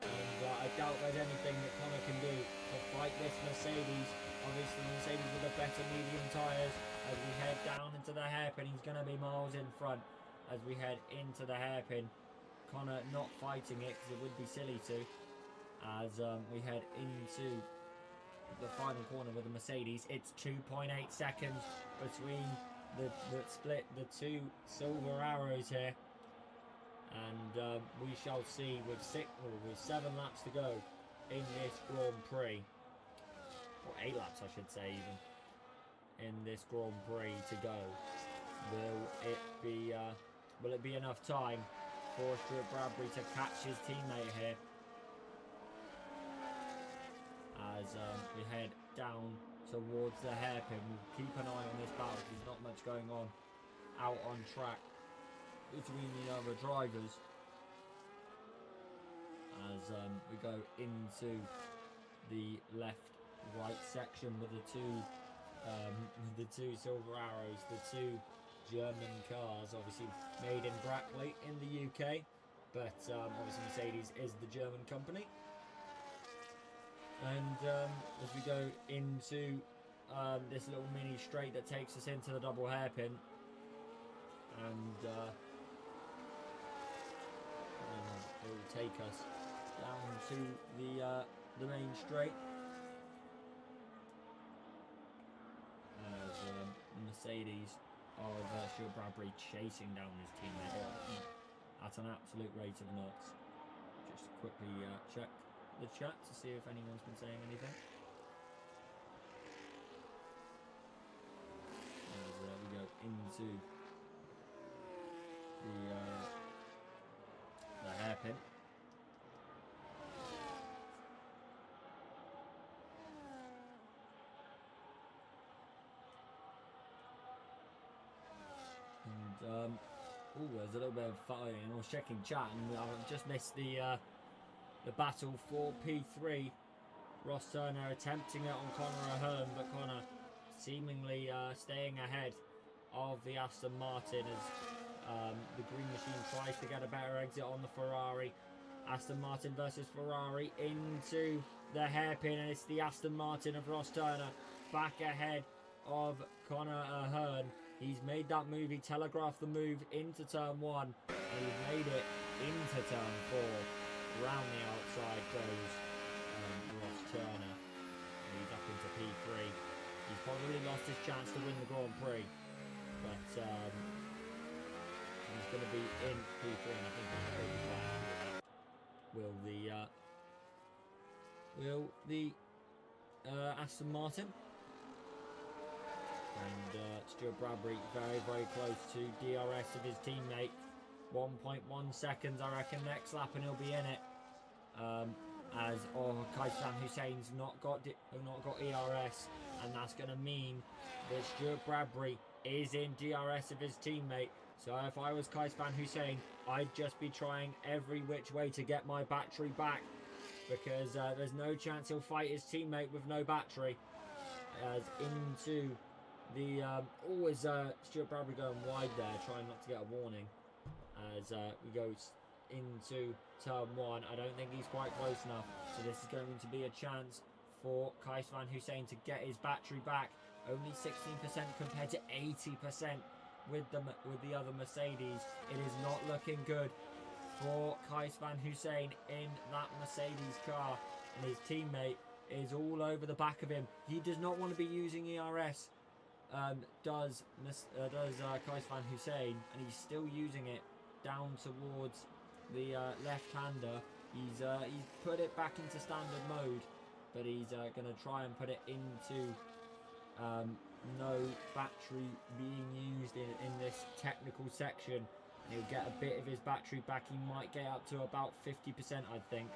And I doubt there's anything that Conor can do to fight this Mercedes. Obviously Mercedes with the better medium tyres. As we head down into the hairpin, he's going to be miles in front as we head into the hairpin. Conor not fighting it because it would be silly to. As we head into the final corner with the Mercedes, it's 2.8 seconds between the split, the two silver arrows here. And we shall see with 7 laps to go in this Grand Prix, or 8 laps I should say even, in this Grand Prix to go. Will it be enough time for Stuart Bradbury to catch his teammate here? As we head down towards the hairpin, we'll keep an eye on this battle. There's not much going on out on track between the other drivers as we go into the left-right section with the two silver arrows, the two German cars, obviously made in Brackley in the UK, but obviously Mercedes is the German company. And as we go into this little mini straight that takes us into the double hairpin, and it will take us down to the main straight as Mercedes of Stuart Bradbury chasing down his teammate at an absolute rate of knots. Just quickly check the chat to see if anyone's been saying anything. As we go into the hairpin. And there's a little bit of fighting. I was checking chat and I've just missed the battle for P3. Ross Turner attempting it on Conor Ahern, but Conor seemingly staying ahead of the Aston Martin as the green machine tries to get a better exit on the Ferrari. Aston Martin versus Ferrari into the hairpin, and it's the Aston Martin of Ross Turner back ahead of Conor Ahern. He's made that move, he telegraphed the move into turn 1, and he's made it into turn 4. outside goes Ross Turner. He's up into P3. He's probably lost his chance to win the Grand Prix, but he's going to be in P3, and I think he's going to be fine. Will the Aston Martin and Stuart Bradbury very, very close to DRS of his teammate. 1.1 seconds, I reckon, next lap, and he'll be in it. As Kaisan Hussein's not got ERS, and that's going to mean that Stuart Bradbury is in DRS of his teammate. So if I was Kaisan Hussein, I'd just be trying every which way to get my battery back, because there's no chance he'll fight his teammate with no battery. As into the always Stuart Bradbury going wide there, trying not to get a warning. As we go into turn 1, I don't think he's quite close enough, so this is going to be a chance for Kais van Hussein to get his battery back. Only 16% compared to 80% with the other Mercedes. It is not looking good for Kais van Hussein in that Mercedes car, and his teammate is all over the back of him. He does not want to be using ERS. Does Kais van Hussein, and he's still using it down towards the left-hander. He's put it back into standard mode, but he's going to try and put it into no battery being used in this technical section, and he'll get a bit of his battery back. He might get up to about 50%, I think.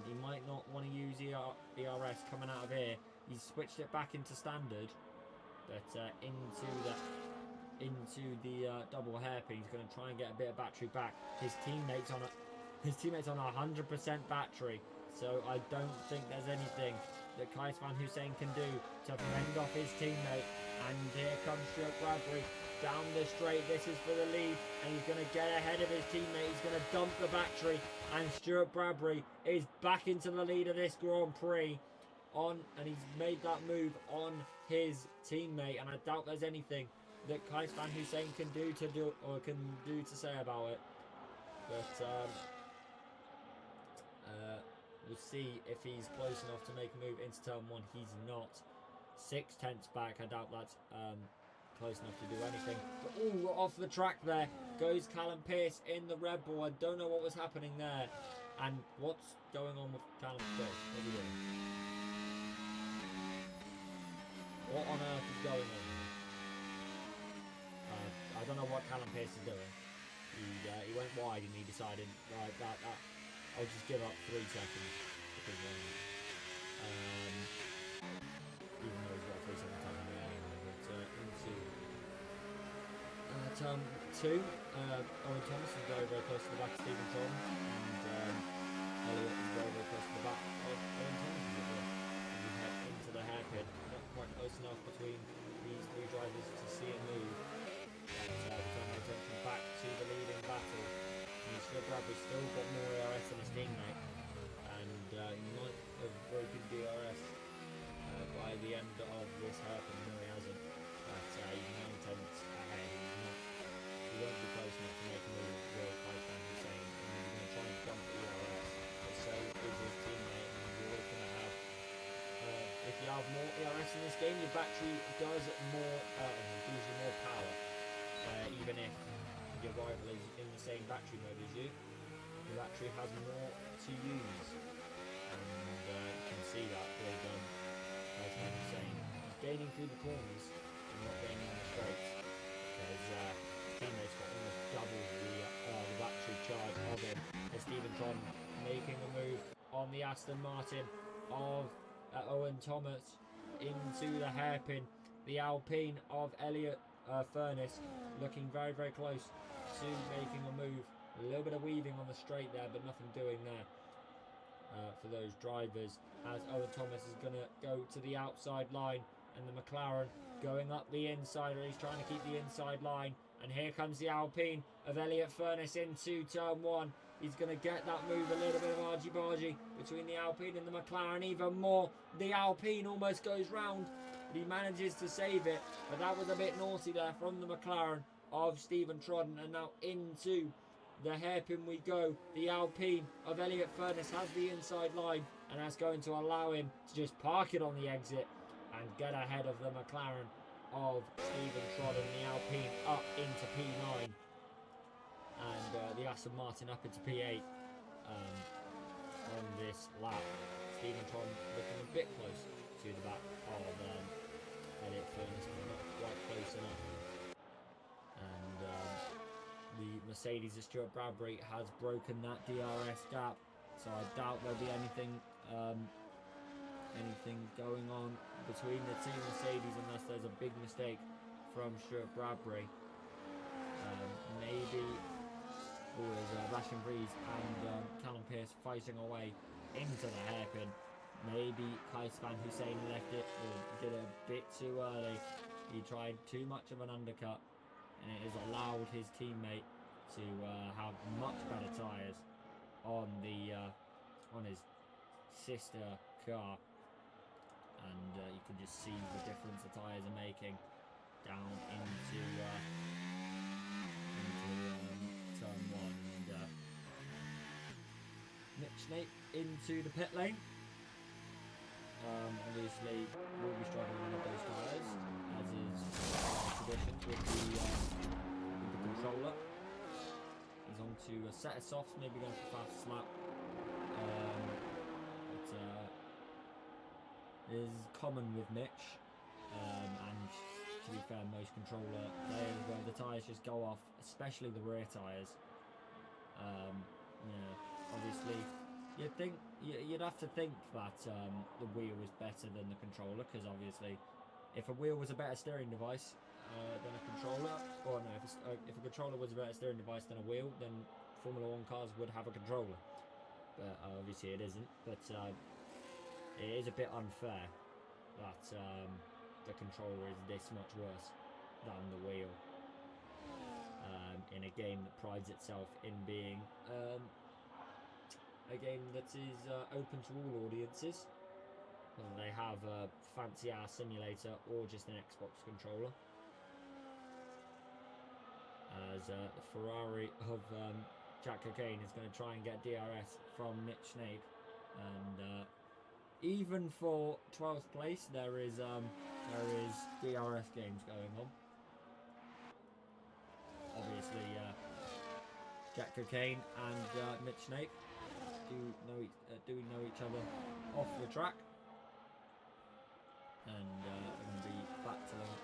He might not want to use ERS coming out of here. He's switched it back into standard, but into the double hairpin, he's going to try and get a bit of battery back. His teammate's on 100% battery, so I don't think there's anything that Kais van Hussein can do to fend off his teammate. And here comes Stuart Bradbury down the straight. This is for the lead, and he's going to get ahead of his teammate. He's going to dump the battery, and Stuart Bradbury is back into the lead of this Grand Prix. And he's made that move on his teammate, and I doubt there's anything that Kais van Hussein can do to say about it. But we'll see if he's close enough to make a move into turn 1. He's not. 6/10 back. I doubt that's close enough to do anything. But, ooh, off the track there goes Callum Pearce in the Red Bull. I don't know what was happening there. And what's going on with Callum Pearce? What are we doing? What on earth is going on? I don't know what Callum Pearce is doing. He went wide and he decided, right, that I'll just give up 3 seconds, because even though he's got 3 seconds time anyway. But into turn 2, Owen Thomas is very, very close to the back of Stephen Tron, and Elliott is very, very close to the back of Owen Thomas as well. As we head into the hairpin, not quite close enough between these 3 drivers to see a move. But we turn our attention back to the leading battle. And Stuart Bradbury's still got more ERS than his teammate, and he might have broken DRS by the end of this hairpin. No, he hasn't. But he's 9 tenths ahead. He won't be close enough to make a move with Kais van Hussein, and he's going to try and dump the ERS. But so is his teammate, and you're always going to have. If you have more ERS in this game, your battery does more, gives you more power. Even if your rival is in the same battery mode as you, your battery has more to use. And you can see that with Kais van Hussein. He's gaining through the corners and not gaining in the straights, because his teammates got almost double the battery charge of him. As Stephen Tron making a move on the Aston Martin of Owen Thomas into the hairpin. The Alpine of Elliott Furness looking very, very close to making a move. A little bit of weaving on the straight there, but nothing doing there for those drivers, as Owen Thomas is going to go to the outside line, and the McLaren going up the inside, or he's trying to keep the inside line. And here comes the Alpine of Elliott Furness into turn 1. He's going to get that move, a little bit of argy-bargy between the Alpine and the McLaren. Even more, the Alpine almost goes round, but he manages to save it. But that was a bit naughty there from the McLaren of Stephen Trodden. And now into the hairpin we go. The Alpine of Elliot Furness has the inside line, and that's going to allow him to just park it on the exit and get ahead of the McLaren of Stephen Trott, and the Alpine up into P9, and the Aston Martin up into P8 on this lap. Stephen Trott looking a bit close to the back of Elliot Furness, but not quite close enough. And the Mercedes of Stuart Bradbury has broken that DRS gap, so I doubt there'll be anything going on between the two Mercedes unless there's a big mistake from Stuart Bradbury. Maybe there's Rashon Vries and Callum Pearce fighting away into the hairpin. Maybe Kais Van Hussein left it or did it a bit too early. He tried too much of an undercut, and it has allowed his teammate to have much better tyres on his sister car, and you can just see the difference the tyres are making down into turn 1. And Nick Snape into the pit lane. Obviously will be struggling with those tyres, as is tradition with the controller. He's on to a set of softs, maybe going for fast slap. It is common with Mitch, and to be fair, most controller players, where the tyres just go off, especially the rear tyres. Obviously, you'd have to think that the wheel is better than the controller, because obviously, if a wheel was a better steering device than a controller, or no, if a controller was a better steering device than a wheel, then Formula 1 cars would have a controller. But obviously it isn't. But it is a bit unfair that the controller is this much worse than the wheel in a game that prides itself in being a game that is open to all audiences, whether they have a fancy ass simulator or just an Xbox controller. As the Ferrari of Jack Cocaine is going to try and get DRS from Mitch Snape, and even for 12th place there is DRS games going on. Obviously Jack Cocaine and Mitch Snape do know each other off the track, and going to be battling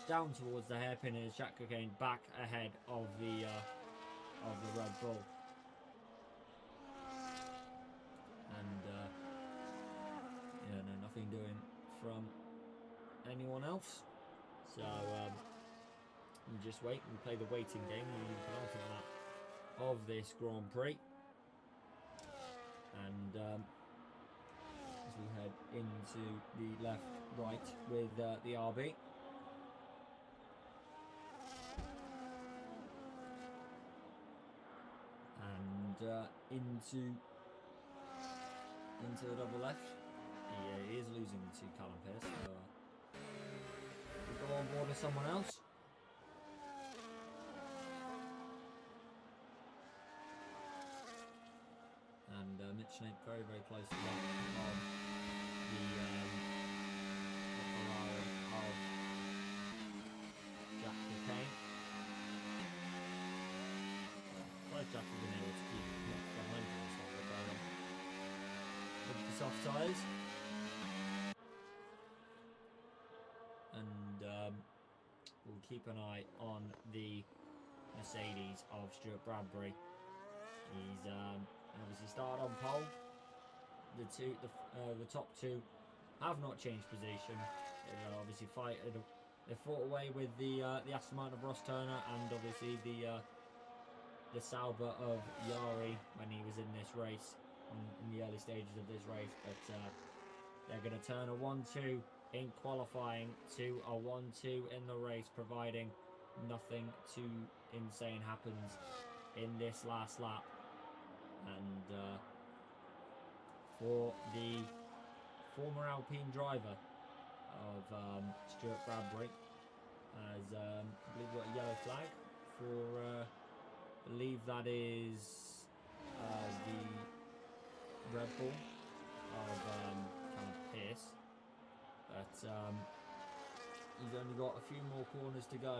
down towards the hairpin. Is Jack Cocaine back ahead of the Red Bull, and nothing doing from anyone else. So you just wait and play the waiting game, the penultimate lap of this Grand Prix. And as we head into the left-right with the RB. And into the double left. He is losing to Callum Pearce. So we'll go on board with someone else. And Mitch Snape very, very close to that of the Ferrari of Jack Cocaine. Well, Jack has been able to keep behind him with the soft tyres. And we'll keep an eye on the Mercedes of Stuart Bradbury. He's obviously started on pole. The top two have not changed position. They obviously they fought away with the Aston Martin of Ross Turner, and obviously the Sauber of Yari when he was in this race, in the early stages of this race. But they're going to turn a 1-2 in qualifying to a 1-2 in the race, providing nothing too insane happens in this last lap. And for the former Alpine driver of Stuart Bradbury, as I believe we've got a yellow flag for believe that is the Red Bull of Callum Pierce. But he's only got a few more corners to go.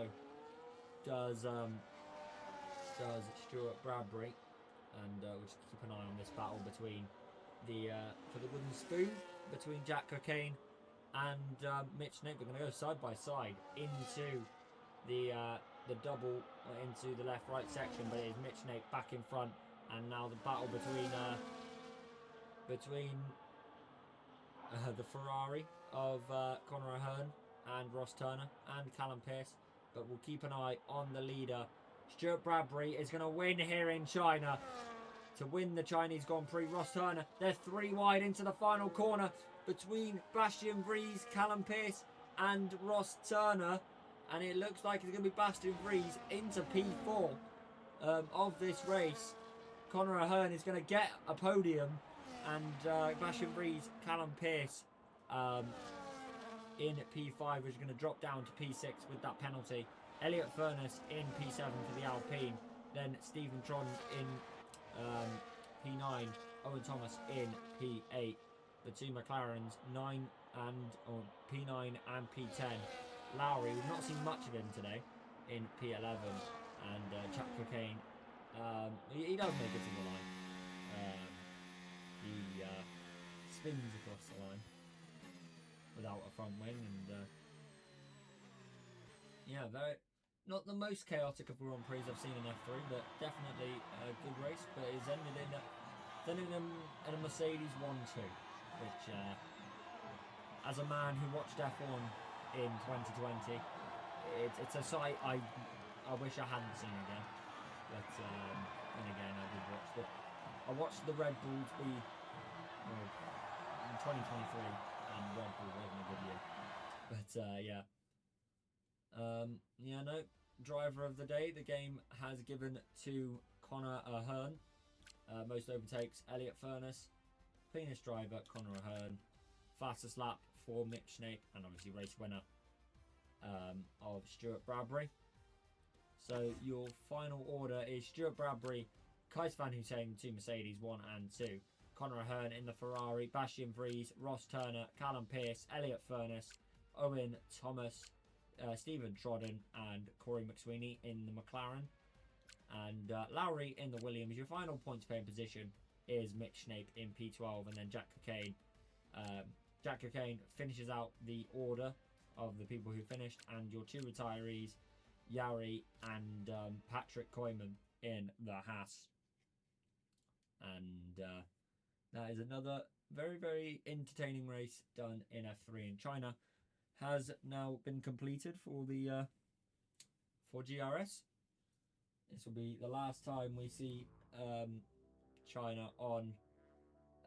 Does Stuart Bradbury, and we'll just keep an eye on this battle between for the wooden spoon between Jack Cockayne and Mitch Nick. They're going to go side by side into the double into the left-right section, but it is Mitch Nick back in front, and now the battle between the Ferrari of Conor O'Hearn and Ross Turner and Callum Pierce. But we'll keep an eye on the leader. Stuart Bradbury is going to win here in China to win the Chinese Grand Prix. Ross Turner, they're 3 wide into the final corner between Bastien Vries, Callum Pierce and Ross Turner. And it looks like it's going to be Bastien Vries into P4 of this race. Conor O'Hearn is going to get a podium, and Bastien Vries, Callum Pierce in P5, which is going to drop down to P6 with that penalty. Elliot Furness in P7 for the Alpine. Then Stephen Tron in P9. Owen Thomas in P8. The two McLarens, P9 and P10. Lowry, we've not seen much of him today in P11. And Jack Cockayne, he does make it to the line. He spins across the line without a front wing, and yeah, not the most chaotic of Grand Prix I've seen in F3, but definitely a good race. But it's ended in a Mercedes 1-2, which as a man who watched F1 in 2020, it's a sight I wish I hadn't seen again. But then again, I watched the Red Bulls be in 2023, and Red Bull wasn't a good year. But yeah, no, driver of the day, the game has given to Conor O'Hearn. Most overtakes, Elliot Furness. Cleanest driver, Conor O'Hearn. Fastest lap for Mitch Snake, and obviously race winner of Stuart Bradbury. So your final order is Stuart Bradbury, Kais Van Hussein, 2 Mercedes, 1 and 2. Conor O'Hearn in the Ferrari, Bastien Vries, Ross Turner, Callum Pierce, Elliot Furness, Owen Thomas, Stephen Trodden and Corey McSweeney in the McLaren. And Lowry in the Williams. Your final points paying position is Mitch Snape in P12, and then Jack Cockayne. Jack Cockayne finishes out the order of the people who finished, and your 2 retirees, Yari and Patrick Koyman in the Haas. And that is another very, very entertaining race done in F3 in China. Has now been completed for the for GRS. This will be the last time we see China on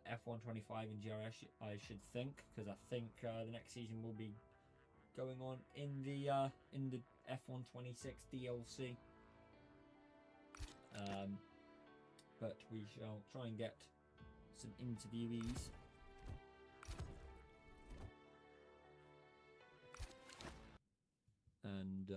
F125 in GRS, I should think, because I think the next season will be going on in the F126 DLC. But we shall try and get some interviewees. And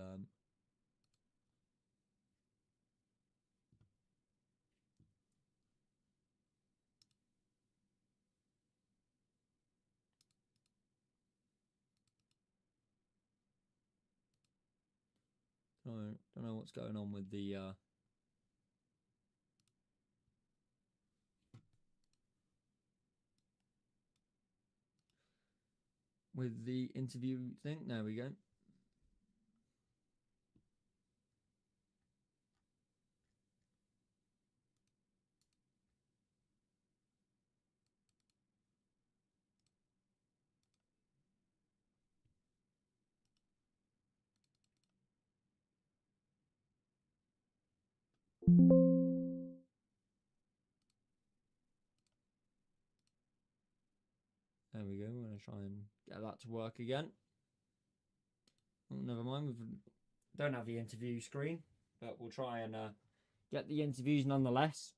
don't know what's going on with the interview thing. There we go. There we go. We're going to try and get that to work again. Oh, never mind. We don't have the interview screen, but we'll try and get the interviews nonetheless.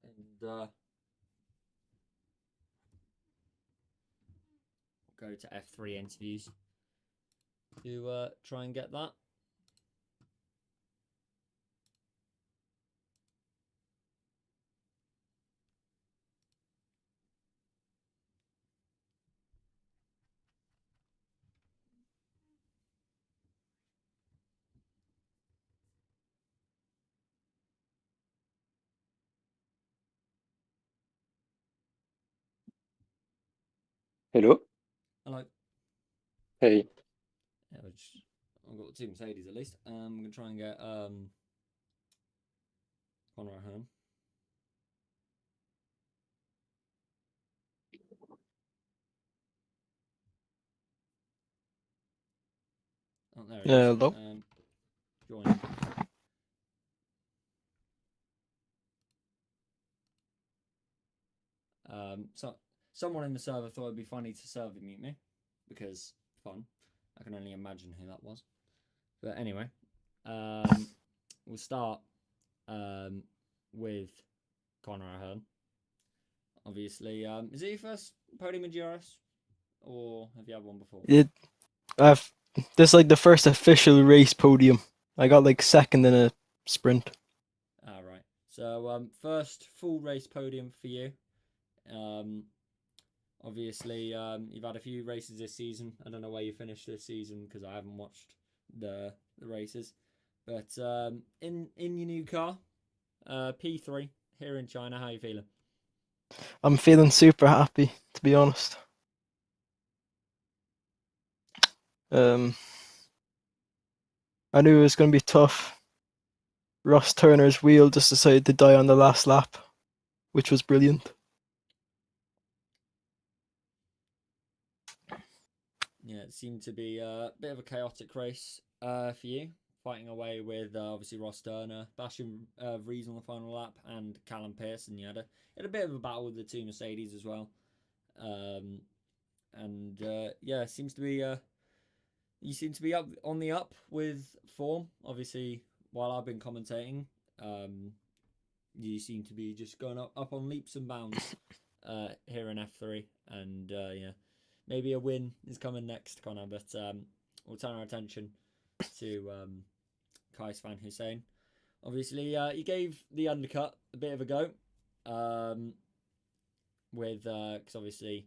And we'll go to F3 interviews. to try and get that. Hello. Hello. Hey. Yeah, I've got two Mercedes at least. I'm gonna try and get Connor home. Oh, there he is. Hello. Join. So someone in the server thought it'd be funny to server mute me because fun. I can only imagine who that was. But anyway, we'll start with Connor Ahern. Obviously, is it your first podium in GRS, or have you had one before? This is like the first official race podium. I got like second in a sprint. Right. So first full race podium for you. Obviously, you've had a few races this season. I don't know where you finished this season because I haven't watched the races. But in your new car, P3 here in China, how are you feeling? I'm feeling super happy, to be honest. I knew it was going to be tough. Ross Turner's wheel just decided to die on the last lap, which was brilliant. Yeah, it seemed to be a bit of a chaotic race for you, fighting away with obviously Ross Turner, bashing Vries on the final lap, and Callum Pearson. You had a bit of a battle with the two Mercedes as well, and yeah, it seems to be you seem to be up on the up with form. Obviously, while I've been commentating, you seem to be just going up on leaps and bounds here in F3, and yeah. Maybe a win is coming next, Connor, but we'll turn our attention to Kais Van Hussein. Obviously, you gave the undercut a bit of a go with because obviously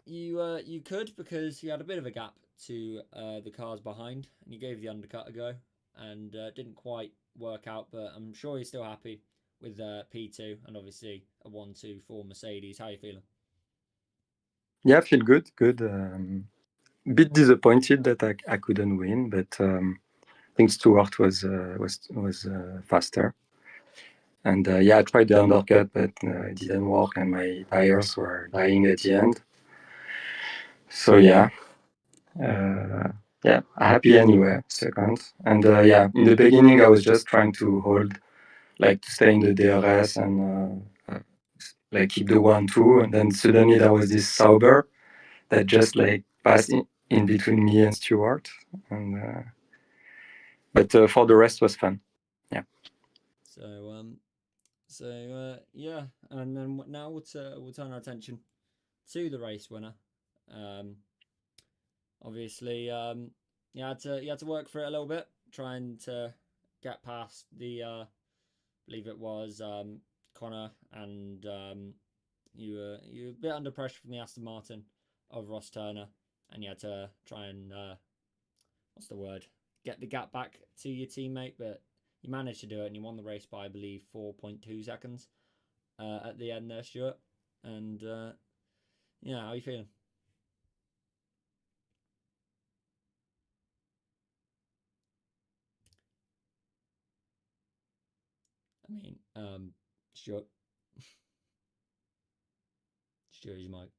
you could because you had a bit of a gap to the cars behind, and you gave the undercut a go, and didn't quite work out. But I'm sure you're still happy with P2 and obviously a 1-2 for Mercedes. How are you feeling? Yeah, I feel good. Good. Bit disappointed that I couldn't win, but I think Stewart was faster. And yeah, I tried the undercut, but it didn't work, and my tires were dying at the end. So yeah, yeah, happy anyway, second. And yeah, in the beginning, I was just trying to hold, like to stay in the DRS and like keep the 1-2, and then suddenly there was this Sauber that just like passed in between me and Stewart, and but for the rest was fun. Yeah. So yeah, and then now we'll turn our attention to the race winner. Obviously, you had to work for it a little bit, trying to get past the I believe it was Connor, and you were a bit under pressure from the Aston Martin of Ross Turner, and you had to try and what's the word? Get the gap back to your teammate, but you managed to do it, and you won the race by I believe 4.2 seconds at the end there, Stuart. And yeah, how are you feeling? I mean, Stuart. Stuart, your mic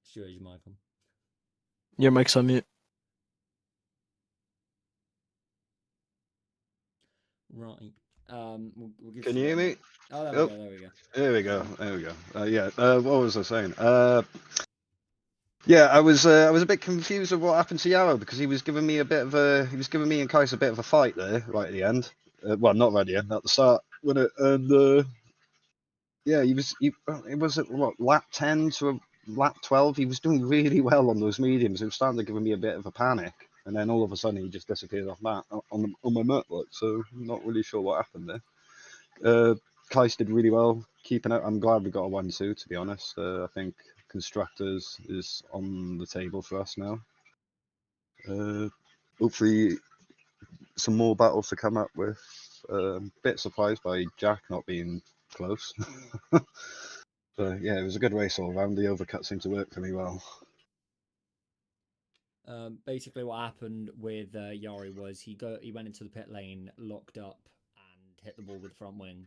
on. Your mic's on mute. Right. We'll give Can you hear me? Oh, there we go. There we go. There we go. Yeah. What was I saying? Yeah, I was a bit confused of what happened to Yarrow because he was giving me me and Kais a bit of a fight there right at the end. Well, not right at the end, at the start, wasn't it? And yeah, it was at what, lap 10 to lap 12. He was doing really well on those mediums. It was starting to give me a bit of a panic. and then all of a sudden he just disappeared off that on my map. Like, so I'm not really sure what happened there. Kais did really well keeping it. I'm glad we got a 1-2, to be honest. I think constructors is on the table for us now. Hopefully some more battles to come up with. Bit surprised by Jack not being close. But yeah, it was a good race all around. The overcut seemed to work for me well. Basically, what happened with Yari was he went into the pit lane, locked up, and hit the ball with the front wing,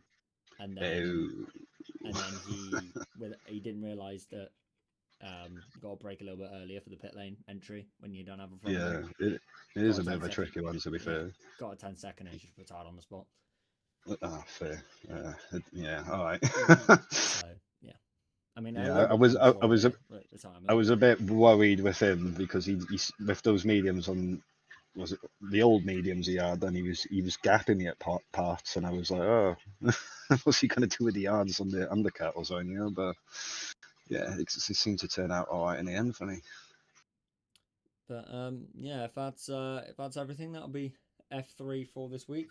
and then he didn't realise that you got to brake a little bit earlier for the pit lane entry when you don't have a front Yeah, wing. it is a bit of a tricky one, to be fair. Got a 10-second, and he just retired on the spot. Ah, fair. Yeah, all right. So yeah, I mean, Yeah, I was a bit worried with him because he with those mediums on, was it the old mediums he had, then he was gapping me at parts, and I was like, oh, what's he gonna do with the yards on the undercut or something, you know? But yeah, it seemed to turn out all right in the end for me. But yeah, if that's everything, that'll be F3 for this week.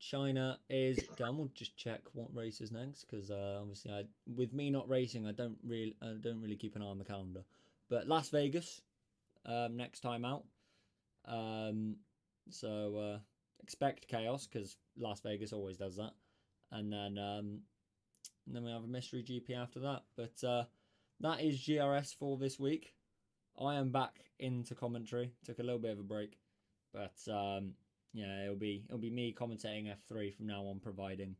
China is done. We'll just check what race is next because obviously, with me not racing, I don't really keep an eye on the calendar. But Las Vegas, next time out. So expect chaos because Las Vegas always does that, and then we have a mystery GP after that. But that is GRS for this week. I am back into commentary. Took a little bit of a break, but yeah, it'll be me commentating F3 from now on, providing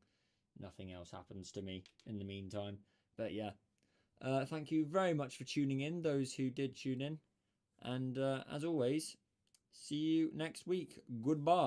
nothing else happens to me in the meantime. But yeah, thank you very much for tuning in, those who did tune in, and as always, see you next week. Goodbye.